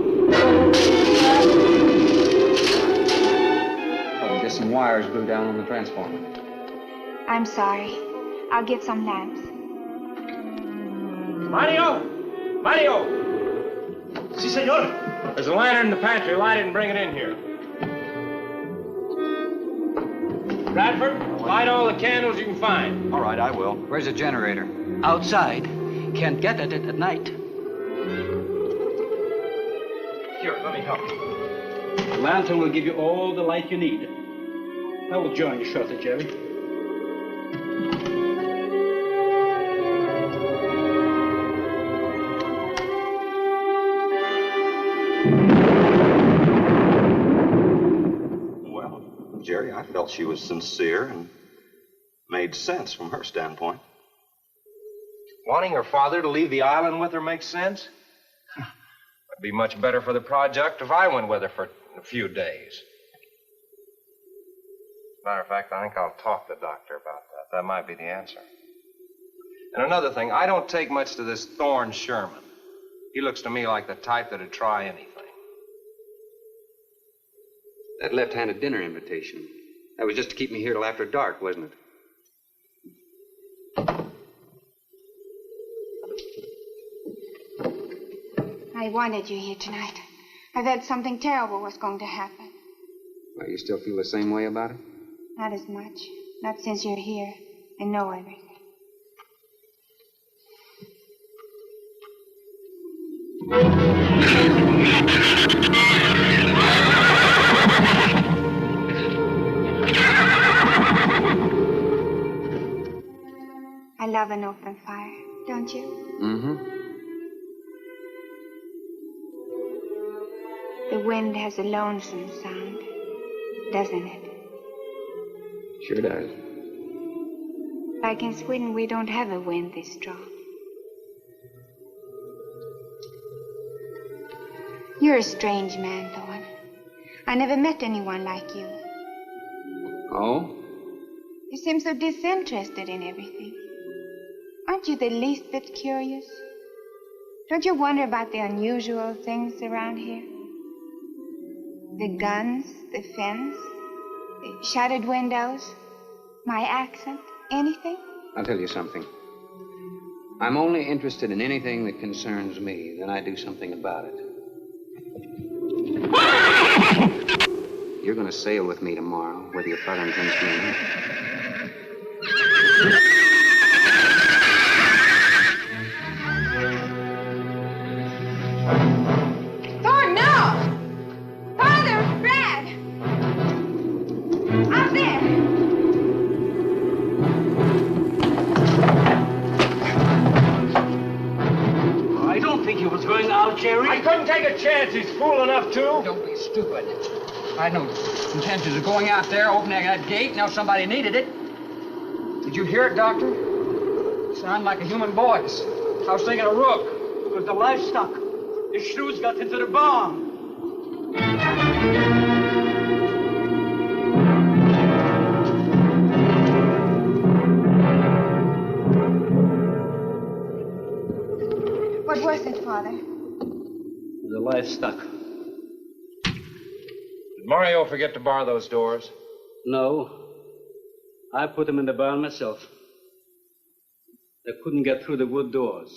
S6: Probably get some wires glued down on the transformer.
S11: I'm sorry. I'll get some lamps.
S12: Mario! Mario!
S13: Si, senor.
S12: There's a lantern in the pantry. Light it and bring it in here. Bradford, light all the candles you can find.
S6: All right, I will. Where's the generator?
S10: Outside. Can't get at it at night.
S12: Here, let me help you.
S10: The lantern will give you all the light you need. I will join you shortly, Jerry.
S8: Jerry, I felt she was sincere and made sense from her standpoint.
S12: Wanting her father to leave the island with her makes sense? It'd be much better for the project if I went with her for a few days. Matter of fact, I think I'll talk to the doctor about that. That might be the answer. And another thing, I don't take much to this Thorne Sherman. He looks to me like the type that'd try anything.
S6: That left-handed dinner invitation. That was just to keep me here till after dark, wasn't it?
S11: I wanted you here tonight. I felt something terrible was going to happen.
S6: Well, you still feel the same way about it?
S11: Not as much. Not since you're here and know everything. I love an open fire, don't you?
S6: Mm-hmm.
S11: The wind has a lonesome sound, doesn't it?
S6: Sure does.
S11: Like in Sweden, we don't have a wind this strong. You're a strange man, Thorne. I never met anyone like you.
S6: Oh?
S11: You seem so disinterested in everything. Aren't you the least bit curious? Don't you wonder about the unusual things around here? The guns, the fence, the shuttered windows, my accent, anything?
S6: I'll tell you something. I'm only interested in anything that concerns me. Then I do something about it. You're going to sail with me tomorrow, whether your father intends to or not.
S11: Thor, no! Father, Brad! Out there!
S10: I don't think he was going out, Jerry.
S12: I couldn't take a chance. He's fool enough to.
S6: Don't be stupid. I had no intentions of going out there, opening that gate. Now somebody needed it. Did you hear it, Doctor? Sound like a human voice. I was thinking of Rook.
S10: It was the livestock. The shrews got into the barn.
S11: What was it, Father?
S10: The livestock.
S12: Did Mario forget to bar those doors?
S10: No. I put them in the barn myself. They couldn't get through the wood doors.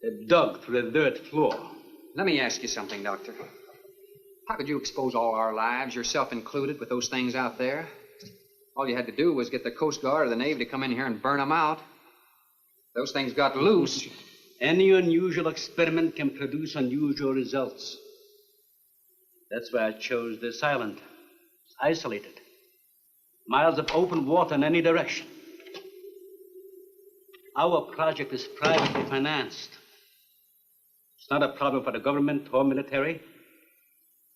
S10: They dug through the dirt floor.
S6: Let me ask you something, Doctor. How could you expose all our lives, yourself included, with those things out there? All you had to do was get the Coast Guard or the Navy to come in here and burn them out. Those things got loose.
S10: Any unusual experiment can produce unusual results. That's why I chose this island. It's isolated. Miles of open water in any direction. Our project is privately financed. It's not a problem for the government or military.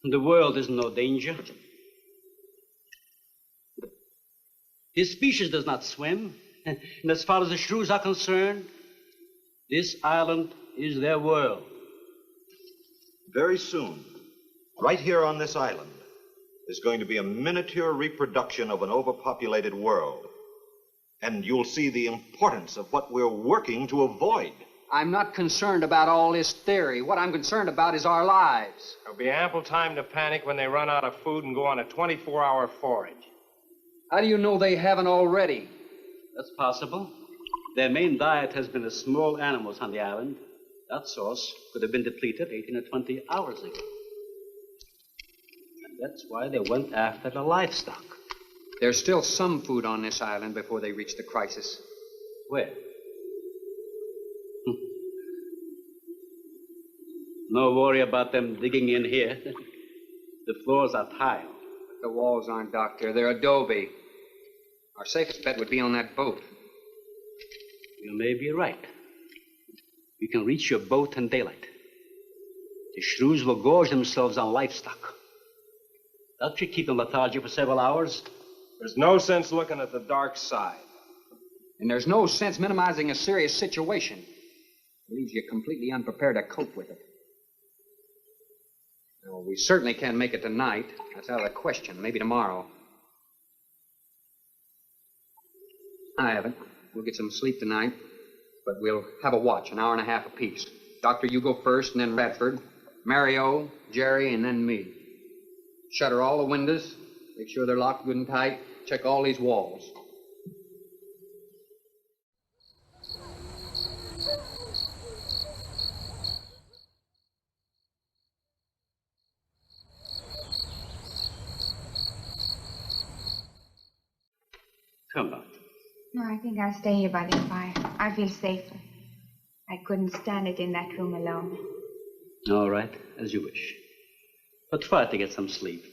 S10: The world is in no danger. This species does not swim. And as far as the shrews are concerned, this island is their world.
S8: Very soon, right here on this island, is going to be a miniature reproduction of an overpopulated world. And you'll see the importance of what we're working to avoid.
S6: I'm not concerned about all this theory. What I'm concerned about is our lives.
S12: There'll be ample time to panic when they run out of food and go on a 24-hour forage.
S6: How do you know they haven't already?
S10: That's possible. Their main diet has been the small animals on the island. That source could have been depleted 18 or 20 hours ago. And that's why they went after the livestock.
S6: There's still some food on this island before they reach the crisis.
S10: Where? No worry about them digging in here. The floors are tile.
S6: The walls aren't, Doctor. They're adobe. Our safest bet would be on that boat.
S10: You may be right. We can reach your boat in daylight. The shrews will gorge themselves on livestock. That should keep them lethargic for several hours.
S12: There's no sense looking at the dark side.
S6: And there's no sense minimizing a serious situation. It leaves you completely unprepared to cope with it. Well, we certainly can't make it tonight. That's out of the question. Maybe tomorrow. I haven't. We'll get some sleep tonight, but we'll have a watch, an hour and a half apiece. Doctor, you go first, and then Radford, Mario, Jerry, and then me. Shutter all the windows, make sure they're locked good and tight, check all these walls.
S10: Come on.
S11: No, I think I'll stay here by the fire. I feel safer. I couldn't stand it in that room alone.
S10: All right, as you wish. But try to get some sleep.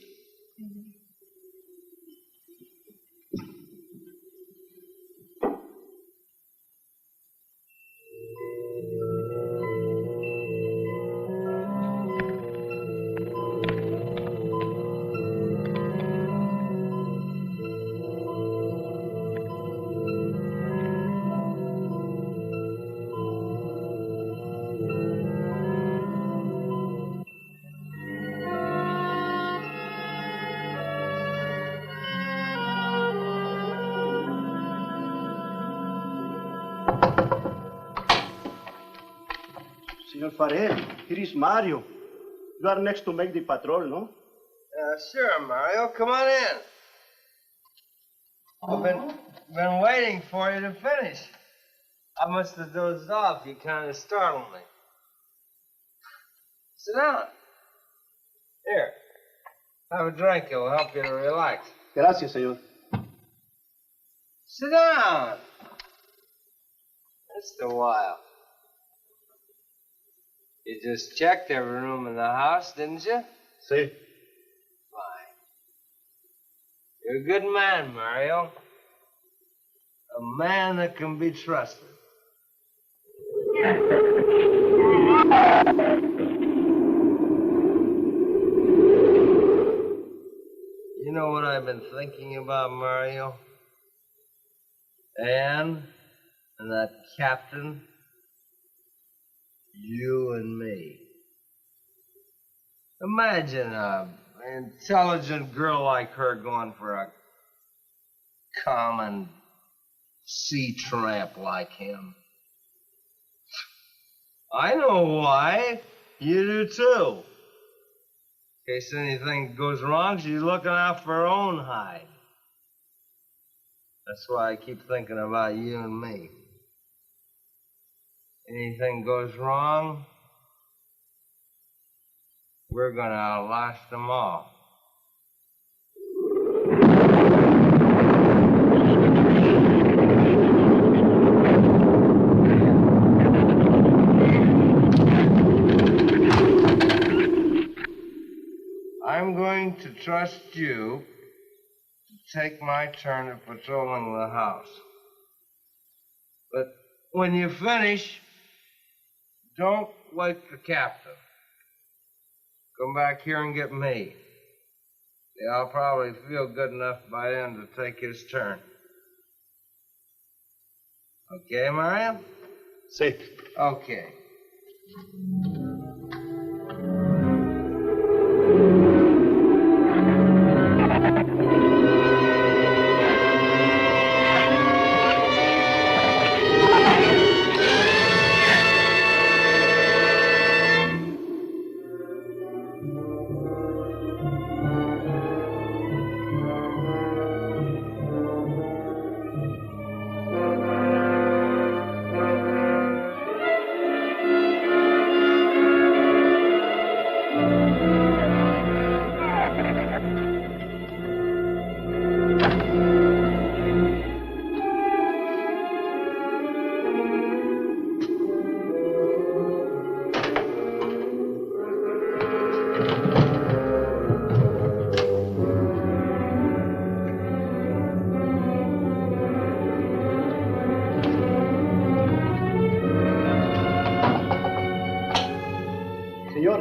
S13: Senor Farel, here is Mario. You are next to make the patrol, no?
S14: Sure, Mario. Come on in. I've been waiting for you to finish. I must have dozed off. You kind of startled me. Sit down. Here. Have a drink. It'll help you to relax.
S13: Gracias, senor.
S14: Sit down. Mr. Wilde. You just checked every room in the house, didn't you?
S13: See?
S14: Fine. You're a good man, Mario. A man that can be trusted. You know what I've been thinking about, Mario? Anne and that captain, you and me. Imagine an intelligent girl like her going for a common sea tramp like him. I know why. You do too. In case anything goes wrong, she's looking out for her own hide. That's why I keep thinking about you and me. Anything goes wrong, we're gonna outlast them all. I'm going to trust you to take my turn at patrolling the house. But when you finish, don't wake the captain. Come back here and get me. Yeah, I'll probably feel good enough by then to take his turn. Okay, Mario?
S13: See.
S14: Okay.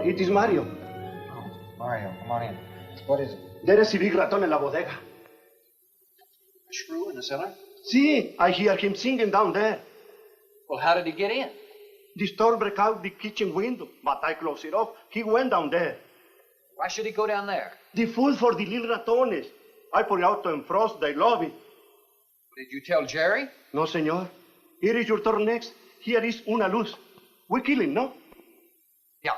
S13: It is Mario.
S6: Oh, Mario, come on in. What is it?
S13: There is a big raton in la bodega.
S6: A shrew in the cellar?
S13: See, I hear him singing down there.
S6: Well, how did he get in?
S13: The storm broke out the kitchen window, but I closed it off. He went down there.
S6: Why should he go down there?
S13: The food for the little ratones. I put it out to defrost. They love it.
S6: Did you tell Jerry?
S13: No, senor. Here is your turn next. Here is una luz. We kill him, no?
S6: Yeah.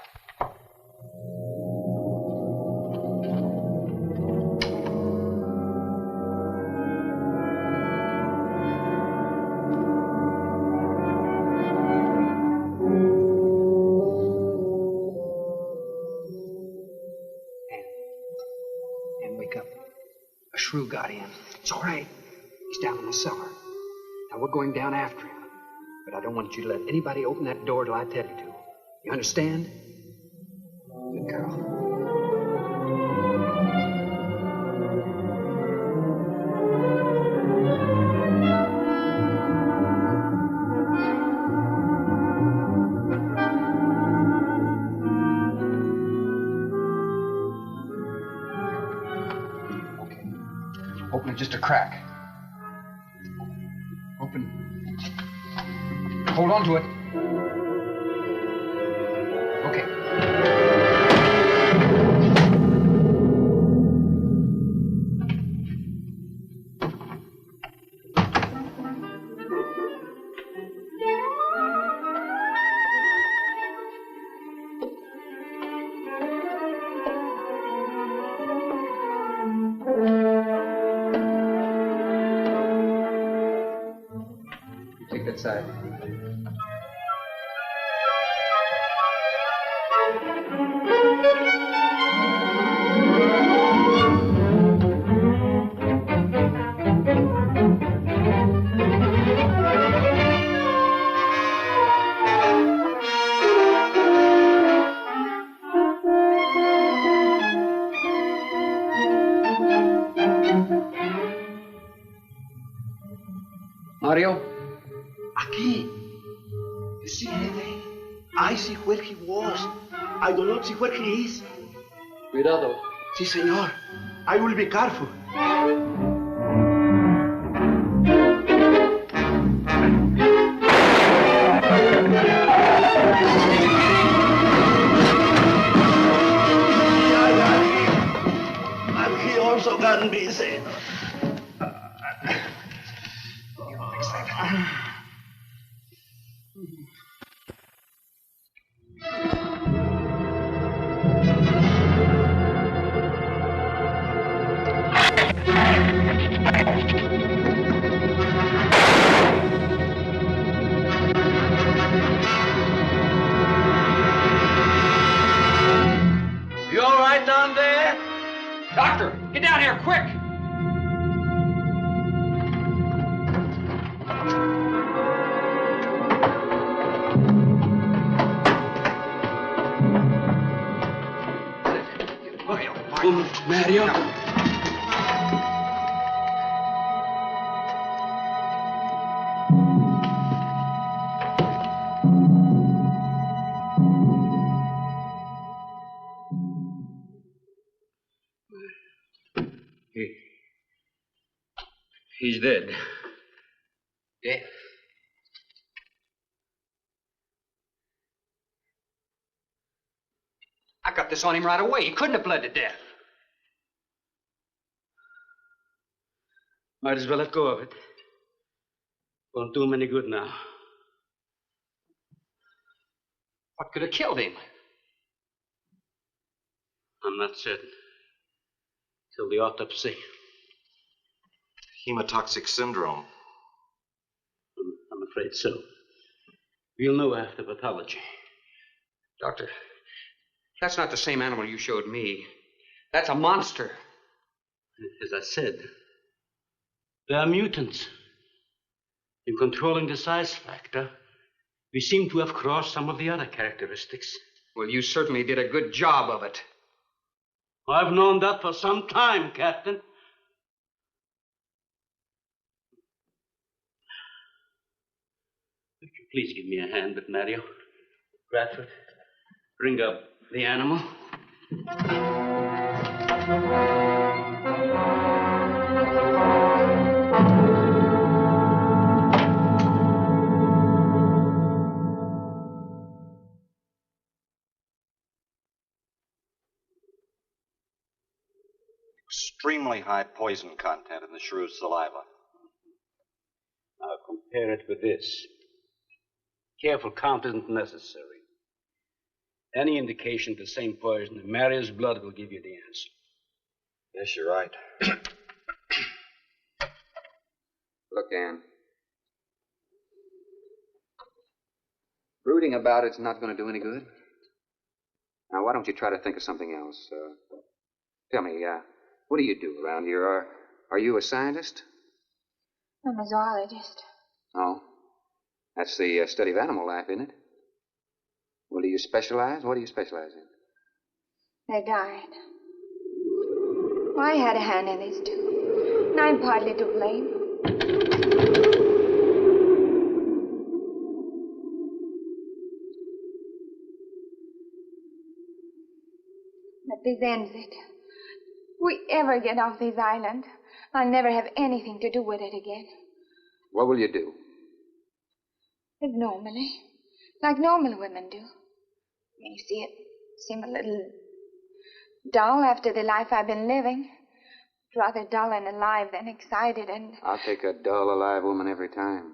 S6: Shrew got in. It's all right. He's down in the cellar. Now we're going down after him. But I don't want you to let anybody open that door till I tell you to. You understand? Good girl. Open it just a crack. Open. Hold on to it. Okay. Side. Mario?
S13: Aquí. You see anything? I see where he was. I do not see where he is.
S10: Cuidado.
S13: Si, senor. I will be careful. And he also got me, senor.
S10: You all right down there?
S6: Doctor, get down here, quick!
S10: Mario?
S6: He's dead. Dead? I got this on him right away. He couldn't have bled to death.
S10: Might as well let go of it. Won't do him any good now.
S6: What could have killed him?
S10: I'm not certain. Till the autopsy.
S8: Hemotoxic syndrome.
S10: I'm afraid so. We'll know after pathology.
S6: Doctor, that's not the same animal you showed me. That's a monster.
S10: As I said, they are mutants. In controlling the size factor, we seem to have crossed some of the other characteristics.
S6: Well, you certainly did a good job of it.
S10: I've known that for some time, Captain. Would you please give me a hand with Mario? Bradford, bring up the animal.
S8: Extremely high poison content in the shrew's saliva.
S10: Now compare it with this. Careful count isn't necessary. Any indication of the same poison in Mario's blood will give you the answer.
S8: Yes, you're right.
S6: Look, Ann. Brooding about it's not going to do any good. Now, why don't you try to think of something else? Tell me, what do you do around here? Are you a scientist?
S11: I'm a zoologist.
S6: Oh. That's the study of animal life, isn't it? Well, do you specialize? What do you specialize in?
S11: They died. Well, I had a hand in this, too. And I'm partly to blame. But this ends it. If we ever get off this island, I'll never have anything to do with it again.
S6: What will you do?
S11: Live normally, like normal women do. You see, it seemed a little dull after the life I've been living. Rather dull and alive than excited and...
S6: I'll take a dull, alive woman every time.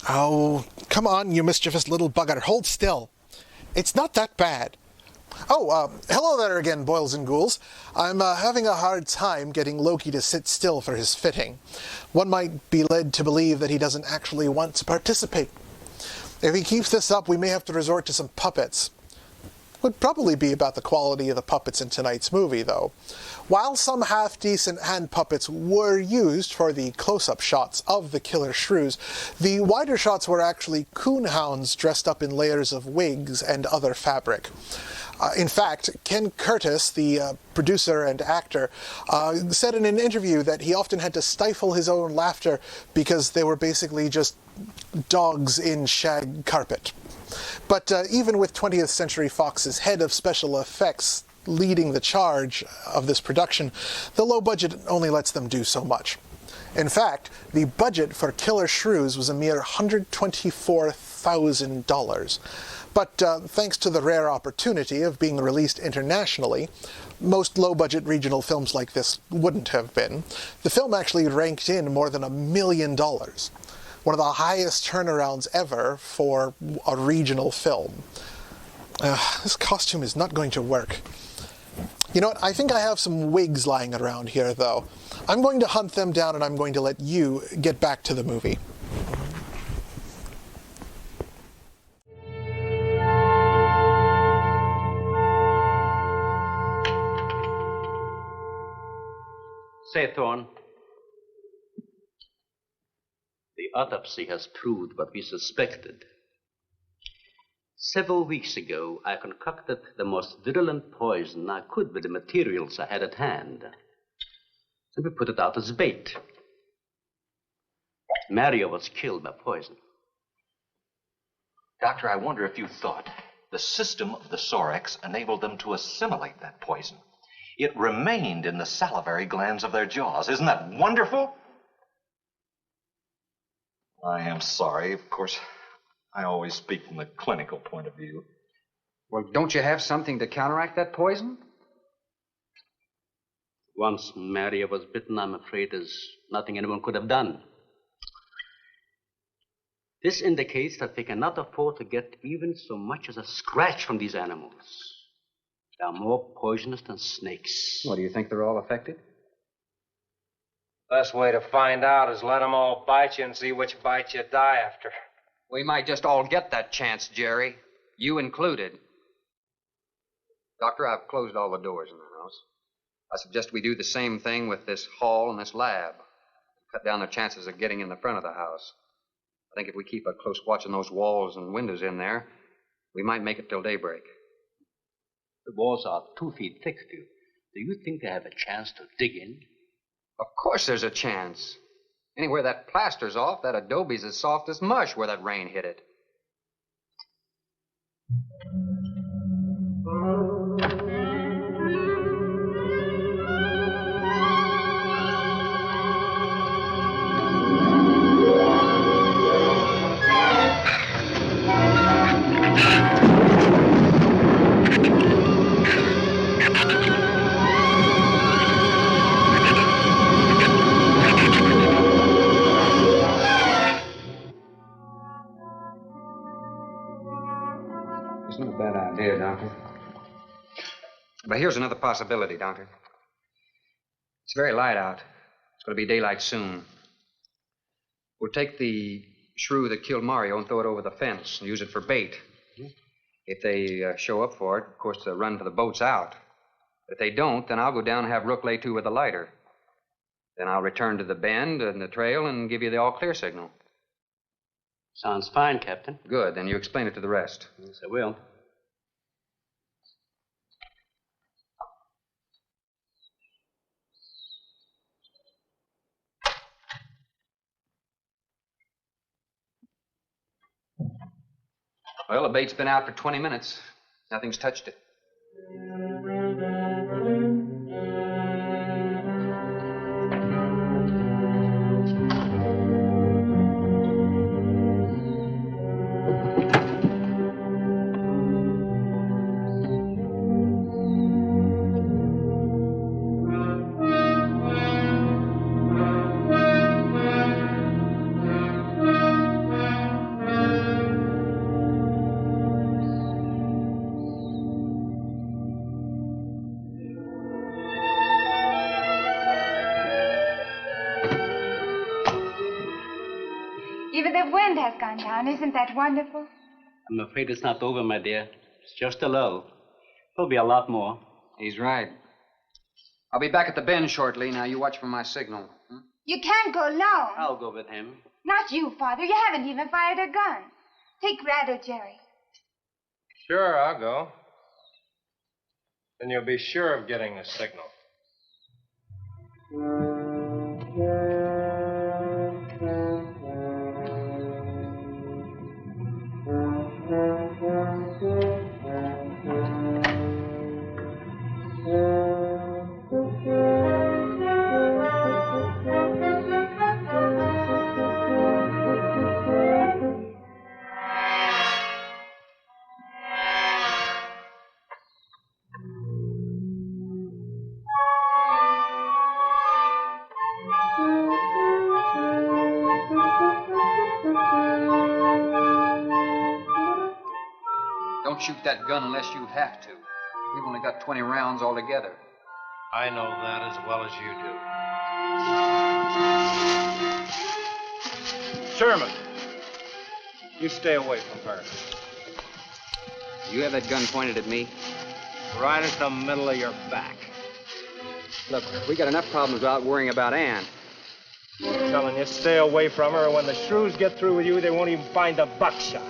S1: Oh, come on, you mischievous little bugger. Hold still. It's not that bad. Oh, hello there again, boils and ghouls. I'm having a hard time getting Loki to sit still for his fitting. One might be led to believe that he doesn't actually want to participate. If he keeps this up, we may have to resort to some puppets. would probably be about the quality of the puppets in tonight's movie, though. While some half-decent hand puppets were used for the close-up shots of the Killer Shrews, the wider shots were actually coonhounds dressed up in layers of wigs and other fabric. In fact, Ken Curtis, the producer and actor, said in an interview that he often had to stifle his own laughter because they were basically just dogs in shag carpet. But even with 20th Century Fox's head of special effects leading the charge of this production, the low budget only lets them do so much. In fact, the budget for Killer Shrews was a mere $124,000. But thanks to the rare opportunity of being released internationally, most low-budget regional films like this wouldn't have been. The film actually ranked in more than $1 million, one of the highest turnarounds ever for a regional film. This costume is not going to work. You know what? I think I have some wigs lying around here, though. I'm going to hunt them down and I'm going to let you get back to the movie.
S10: Say, Thorne, the autopsy has proved what we suspected. Several weeks ago, I concocted the most virulent poison I could with the materials I had at hand. And we put it out as bait. Mario was killed by poison.
S8: Doctor, I wonder if you thought the system of the Sorex enabled them to assimilate that poison. It remained in the salivary glands of their jaws. Isn't that wonderful? I am sorry. Of course, I always speak from the clinical point of view.
S6: Well, don't you have something to counteract that poison?
S10: Once Maria was bitten, I'm afraid there's nothing anyone could have done. This indicates that they cannot afford to get even so much as a scratch from these animals. They are more poisonous than snakes.
S6: What, do you think they're all affected?
S12: Best way to find out is let them all bite you and see which bite you die after.
S6: We might just all get that chance, Jerry. You included. Doctor, I've closed all the doors in the house. I suggest we do the same thing with this hall and this lab. Cut down the chances of getting in the front of the house. I think if we keep a close watch on those walls and windows in there, we might make it till daybreak.
S10: The walls are 2 feet thick, do you think they have a chance to dig in?
S6: Of course there's a chance. Anywhere that plaster's off, that adobe's as soft as mush where that rain hit it. But here's another possibility, Doctor. It's very light out. It's going to be daylight soon. We'll take the shrew that killed Mario and throw it over the fence and use it for bait. If they show up for it, of course, they'll run for the boats out. If they don't, then I'll go down and have Rook lay to with a lighter. Then I'll return to the bend and the trail and give you the all-clear signal.
S10: Sounds fine, Captain.
S6: Good. Then you explain it to the rest.
S10: Yes, I will.
S6: Well, the bait's been out for 20 minutes. Nothing's touched it.
S11: Even the wind has gone down. Isn't that wonderful?
S10: I'm afraid it's not over, my dear. It's just a lull. There'll be a lot more.
S6: He's right. I'll be back at the bend shortly. Now, you watch for my signal.
S11: You can't go alone.
S10: I'll go with him.
S11: Not you, Father. You haven't even fired a gun. Take Red or Jerry.
S12: Sure, I'll go. Then you'll be sure of getting the signal.
S6: Don't shoot that gun unless you have to. We've only got 20 rounds altogether.
S12: I know that as well as you do. Sherman, you stay away from her.
S6: You have that gun pointed at me?
S12: Right at the middle of your back.
S6: Look, we got enough problems without worrying about Ann.
S12: I'm telling you, stay away from her, or when the shrews get through with you, they won't even find the buckshot.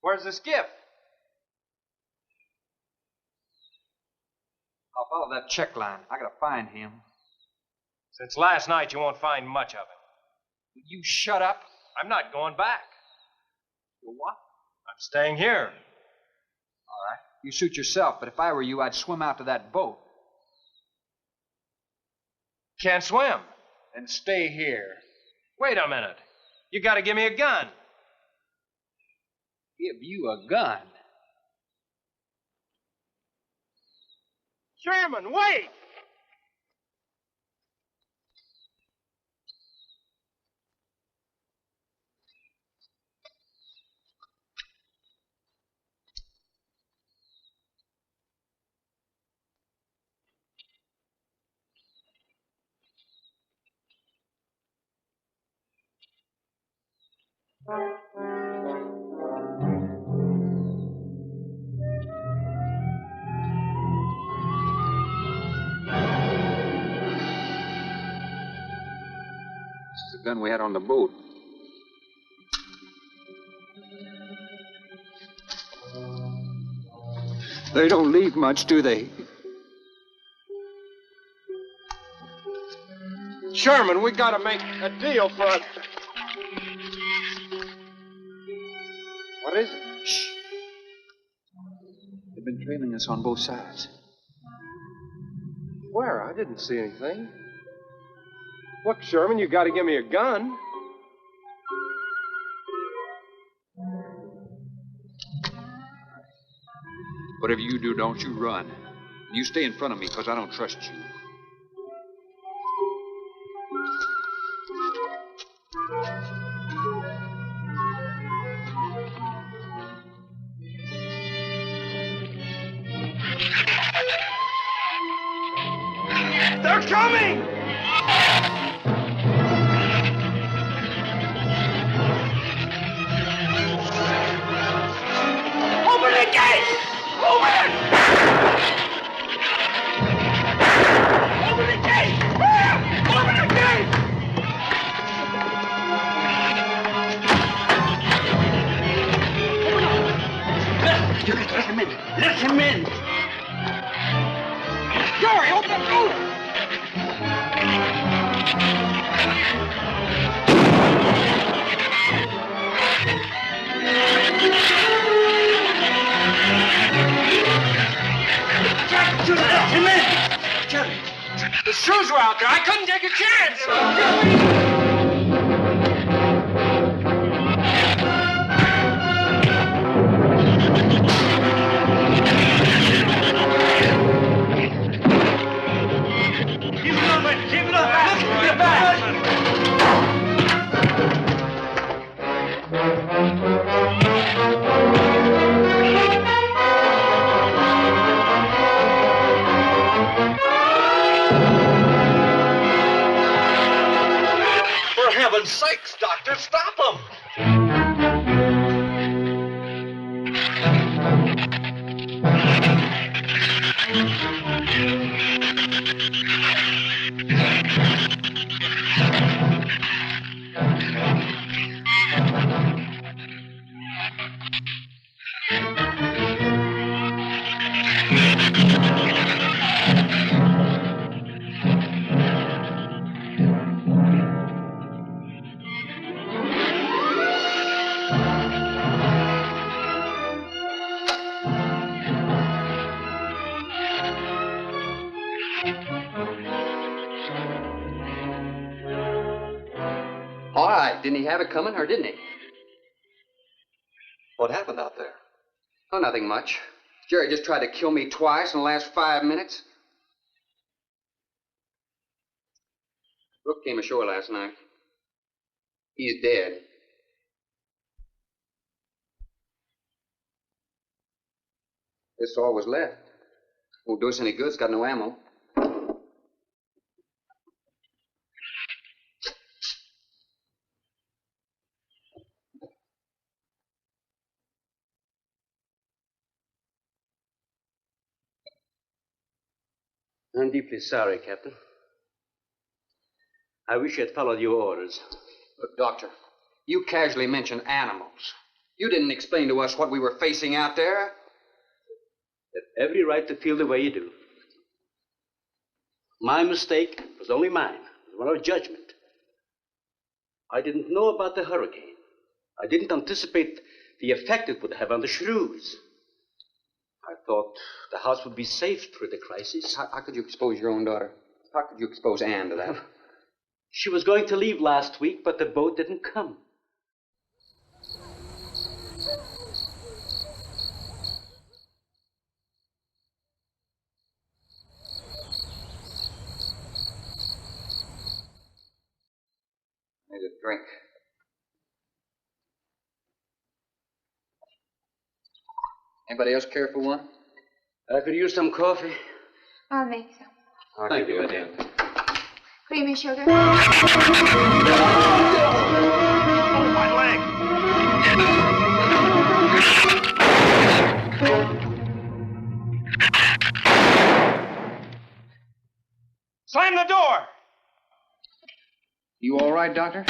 S12: Where's the skiff?
S6: I'll follow that check line. I gotta find him.
S12: Since last night, you won't find much of him.
S6: Will you shut up?
S12: I'm not going back.
S6: You what?
S12: I'm staying here.
S6: All right. You suit yourself, but if I were you, I'd swim out to that boat.
S12: Can't swim.
S6: Then stay here.
S12: Wait a minute. You gotta give me a gun.
S6: Give you a gun?
S12: Sherman, wait!
S6: The gun we had on the boat. They don't leave much, do they?
S12: Sherman, we gotta make a deal for it.
S6: What is it? Shh. They've been trailing us on both sides.
S12: Where? I didn't see anything. Look, Sherman, you gotta give me a gun.
S6: Whatever you do, don't you run. You stay in front of me, because I don't trust you.
S12: They're coming!
S15: Open the gate! Open! Open the gate! Open the gate! Shrews were out there. I couldn't take a chance.
S16: For heaven's sakes, Doctor, stop them!
S6: All right, didn't he have it coming, or didn't he?
S8: What happened out there?
S6: Oh, nothing much. Jerry just tried to kill me twice in the last 5 minutes. Brooke came ashore last night. He's dead. This all was left. Won't do us any good. It's got no ammo.
S10: I'm deeply sorry, Captain. I wish I'd followed your orders.
S6: Look, Doctor, you casually mentioned animals. You didn't explain to us what we were facing out there.
S10: You have every right to feel the way you do. My mistake was only mine. It was one of judgment. I didn't know about the hurricane. I didn't anticipate the effect it would have on the Shrews. I thought the house would be safe through the crisis.
S6: How could you expose your own daughter? How could you expose Anne to that?
S10: She was going to leave last week, but the boat didn't come.
S6: Need a drink. Anybody else care for one?
S10: I could use some coffee.
S11: I'll make some.
S10: Thank you, madam.
S11: Creamy sugar?
S16: Oh, my leg! Slam the door!
S6: You all right, Doctor?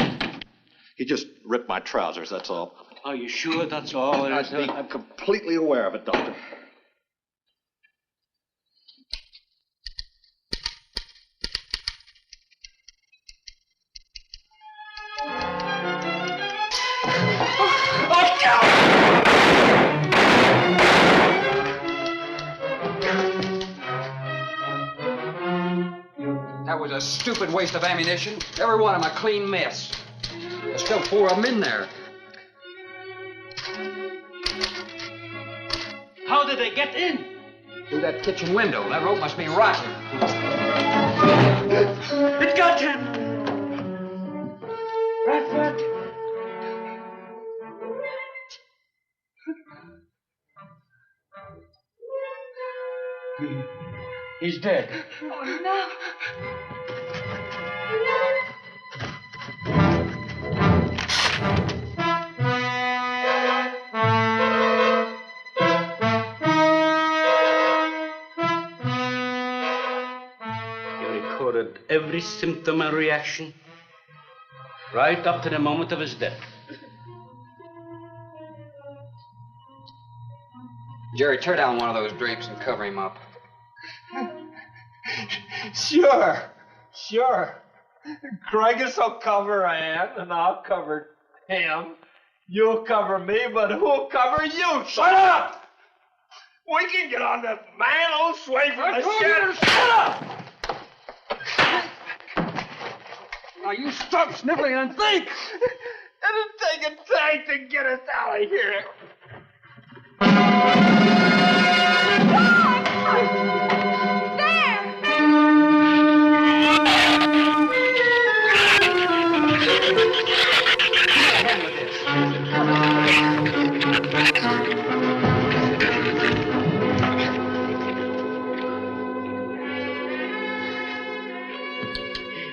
S8: He just ripped my trousers, that's all.
S10: Are you sure that's all there is?
S8: I'm completely aware of it, Doctor.
S6: That was a stupid waste of ammunition. Every one of them a clean mess. There's still 4 of them in there.
S10: How did they get in?
S6: Through that kitchen window. That rope must be rotten.
S10: It got him! Bradford! He's dead.
S11: Oh, no.
S10: You recorded every symptom and reaction, right up to the moment of his death.
S6: Jerry, tear down one of those drapes and cover him up.
S14: Sure. Craigus will cover Ann, and I'll cover him. You'll cover me, but who'll cover you? Shut up! We can get on that man old sway from the shed. Shut up!
S6: Now, you stop sniffling and think!
S14: It'll take a tank to get us out of here.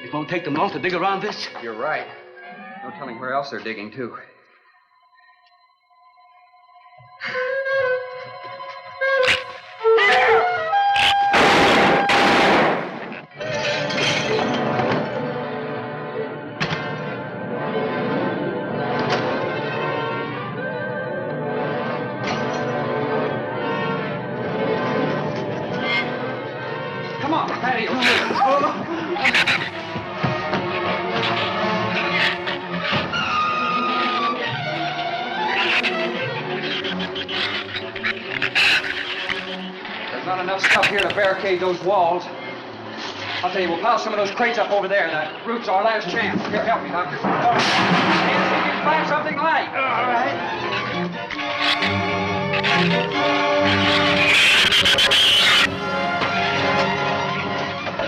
S10: It won't take them long to dig around this.
S6: You're right. No telling where else they're digging, too. Come on, Patty. There's not enough stuff here to barricade those walls. I'll tell you, we'll pile some of those crates up over there. The roof's our last chance. Here, help me, Doctor. See if you can find something light. All right.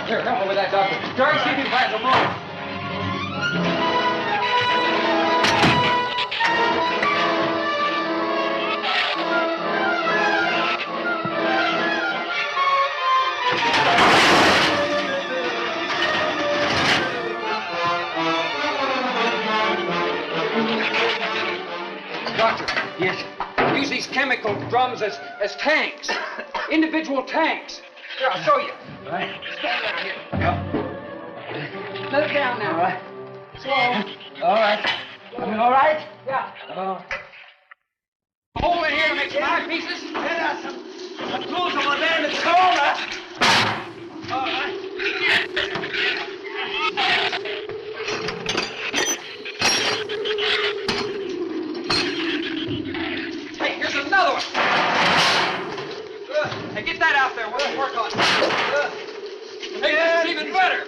S6: Here, help me with that, Doctor. Jerry, see if you can find some room. Doctor.
S10: Yes?
S6: Use these chemical drums as tanks. Individual tanks. Here, I'll show you.
S10: All right.
S6: Stand right here. Let it down now.
S10: All right.
S6: Slow.
S10: All right. I mean, all right?
S6: Yeah. Hole in here to make some eyepieces.
S10: Yeah, some tools over there in the corner. All right.
S6: Hey, here's another one. Hey, get that out there. We'll work on it. Make this even better.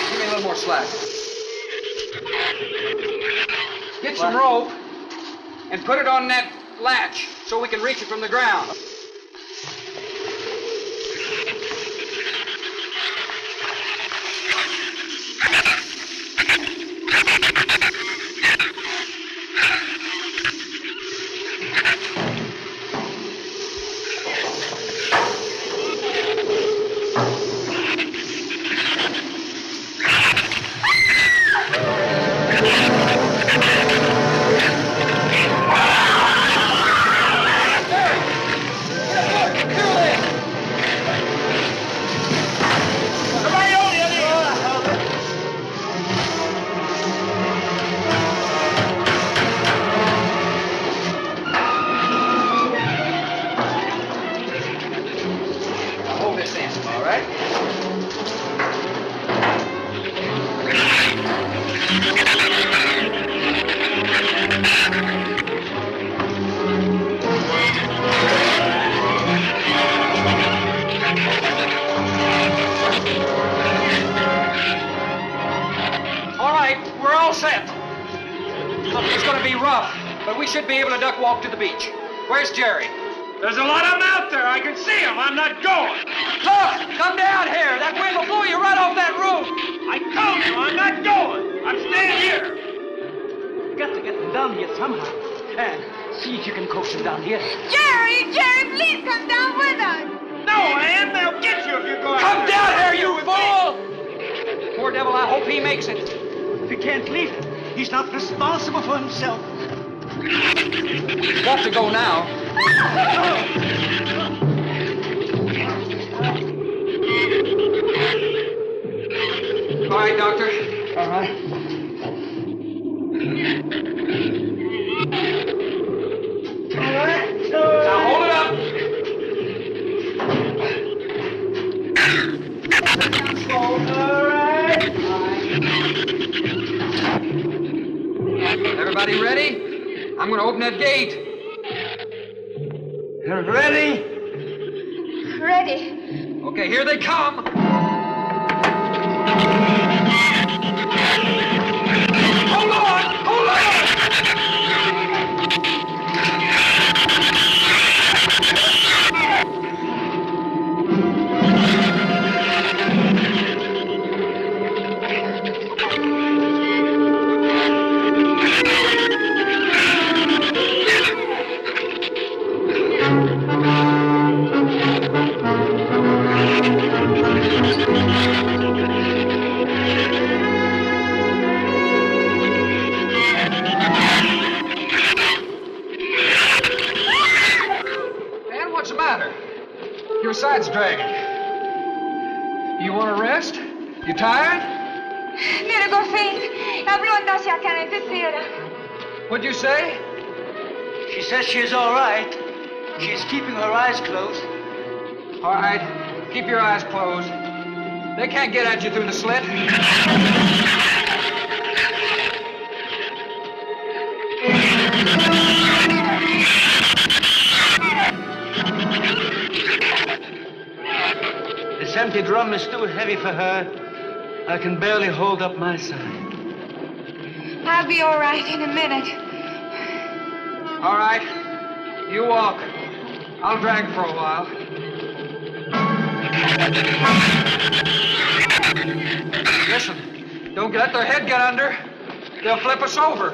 S6: Give me a little more slack. Get some rope and put it on that latch so we can reach it from the ground. Walk to the beach. Where's Jerry?
S14: There's a lot of them out there. I can see them. I'm not going.
S6: Look! Come down here. That wind will blow you right off that roof.
S14: I told you I'm not going. I'm staying here.
S10: You got to get them down here somehow. And see if you can coax them down here.
S11: Jerry, please come down with us.
S14: No, Ann, they'll get you if you go out.
S6: Come down here, you fool! Poor devil, I hope he makes it.
S10: If he can't leave, he's not responsible for himself.
S6: He's got to go now. All right, Doctor.
S10: All right.
S14: All right.
S6: Now hold it up.
S14: All right.
S6: Everybody ready? I'm going to open that gate.
S14: You're ready?
S11: Ready.
S6: Okay, here they come. Hold on! Hold on! Your side's dragging. You want to rest? You tired?
S11: Mira, go faint. Habló hacia acá en tercera.
S6: What'd you say?
S13: She says she's all right. She's keeping her eyes closed.
S6: All right. Keep your eyes closed. They can't get at you through the slit.
S13: This empty drum is too heavy for her. I can barely hold up my side.
S11: I'll be all right in a minute.
S6: All right. You walk. I'll drag for a while. Listen, don't let their head get under. They'll flip us over.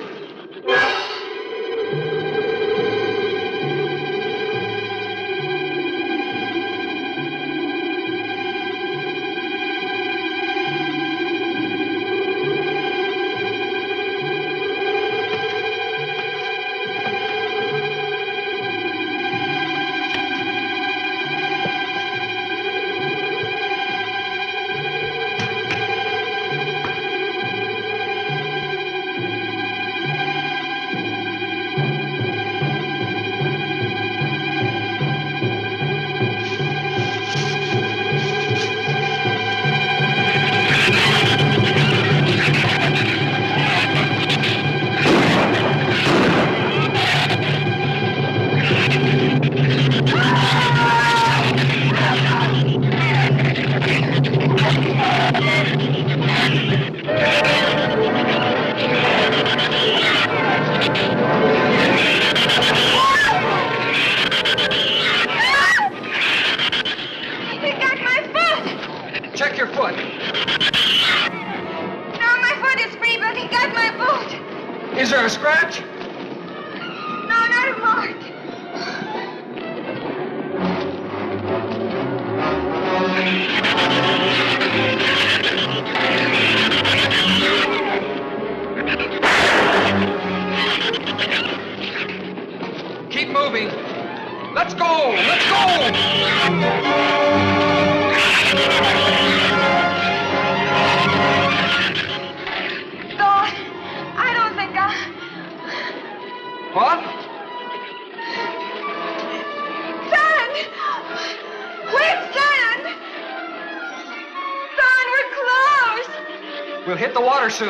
S6: Soon.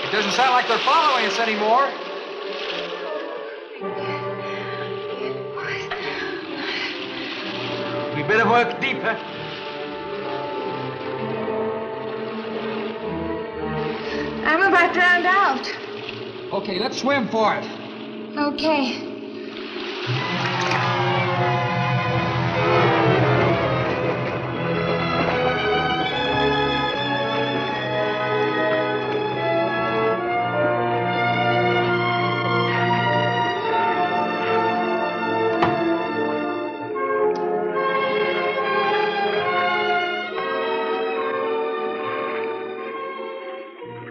S6: It doesn't sound like they're following us anymore.
S13: We better work deeper.
S11: I'm about drowned out.
S6: Okay, let's swim for it.
S11: Okay.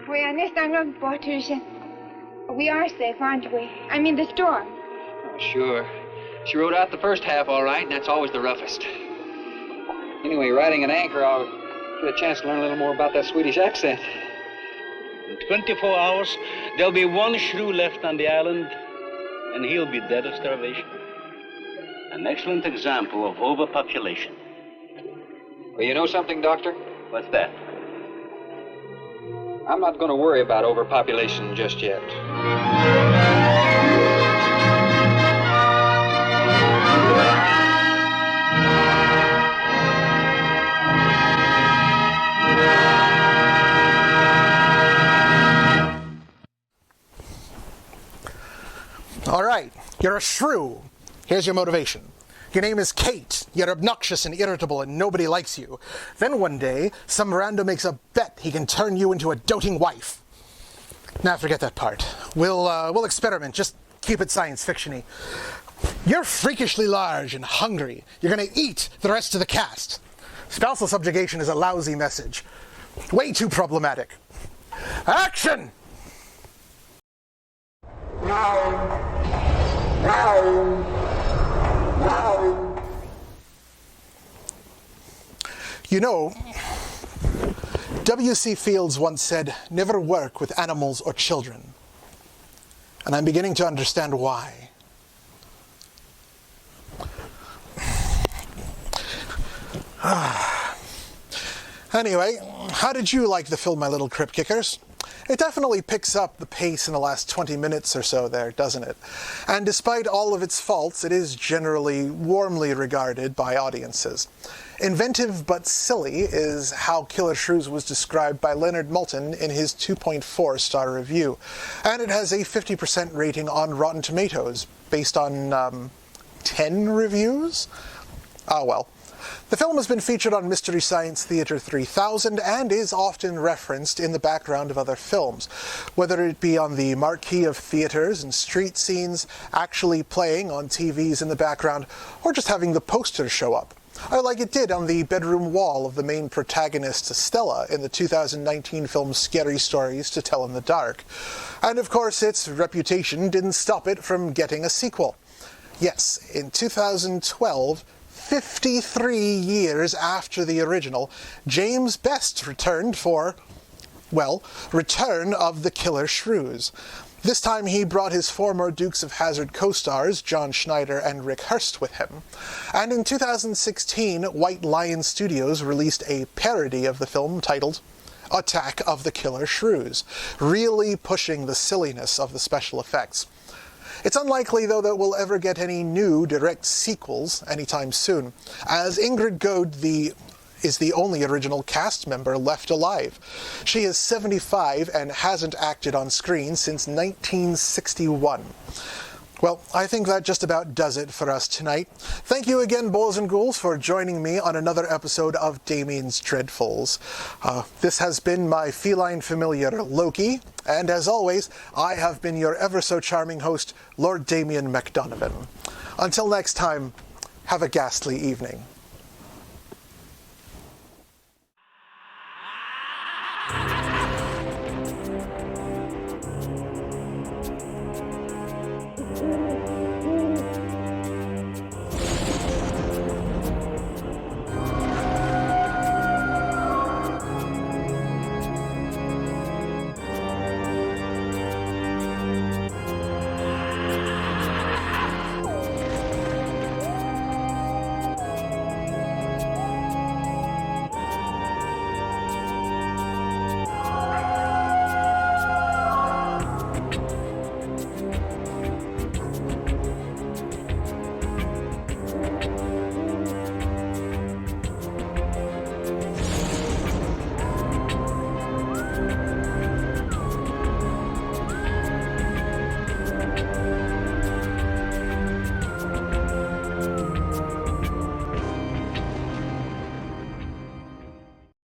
S11: We are nästan långt bort, huset. We are safe, aren't we? I mean, the storm.
S6: Oh, sure. She rode out the first half all right, and that's always the roughest. Anyway, riding an anchor, I'll get a chance to learn a little more about that Swedish accent.
S10: In 24 hours, there'll be one shrew left on the island, and he'll be dead of starvation.
S17: An excellent example of overpopulation.
S6: Well, you know something, Doctor?
S4: What's that?
S6: I'm not going to worry about overpopulation just yet.
S1: All right, you're a shrew. Here's your motivation. Your name is Kate. You're obnoxious and irritable and nobody likes you. Then one day, some rando makes a bet he can turn you into a doting wife. Now forget that part. We'll experiment. Just keep it science fiction-y. You're freakishly large and hungry. You're going to eat the rest of the cast. Spousal subjugation is a lousy message. Way too problematic. Action! You know, W.C. Fields once said, "Never work with animals or children." And I'm beginning to understand why. Anyway, how did you like the film, my little Crypt Kickers? It definitely picks up the pace in the last 20 minutes or so there, doesn't it? And despite all of its faults, it is generally warmly regarded by audiences. Inventive but silly is how Killer Shrews was described by Leonard Maltin in his 2.4-star review. And it has a 50% rating on Rotten Tomatoes, based on 10 reviews? Oh well. The film has been featured on Mystery Science Theater 3000 and is often referenced in the background of other films, whether it be on the marquee of theaters and street scenes, actually playing on TVs in the background, or just having the poster show up. Like it did on the bedroom wall of the main protagonist, Stella, in the 2019 film Scary Stories to Tell in the Dark. And of course, its reputation didn't stop it from getting a sequel. Yes, in 2012, 53 years after the original, James Best returned for, well, Return of the Killer Shrews. This time he brought his former Dukes of Hazzard co-stars, John Schneider and Rick Hurst, with him. And in 2016, White Lion Studios released a parody of the film titled Attack of the Killer Shrews, really pushing the silliness of the special effects. It's unlikely, though, that we'll ever get any new direct sequels anytime soon, as Ingrid Goude is the only original cast member left alive. She is 75 and hasn't acted on screen since 1961. Well, I think that just about does it for us tonight. Thank you again, boys and ghouls, for joining me on another episode of Damian's Dreadfuls. This has been my feline familiar, Loki, and as always, I have been your ever-so-charming host, Lord Damian MacDonovan. Until next time, have a ghastly evening.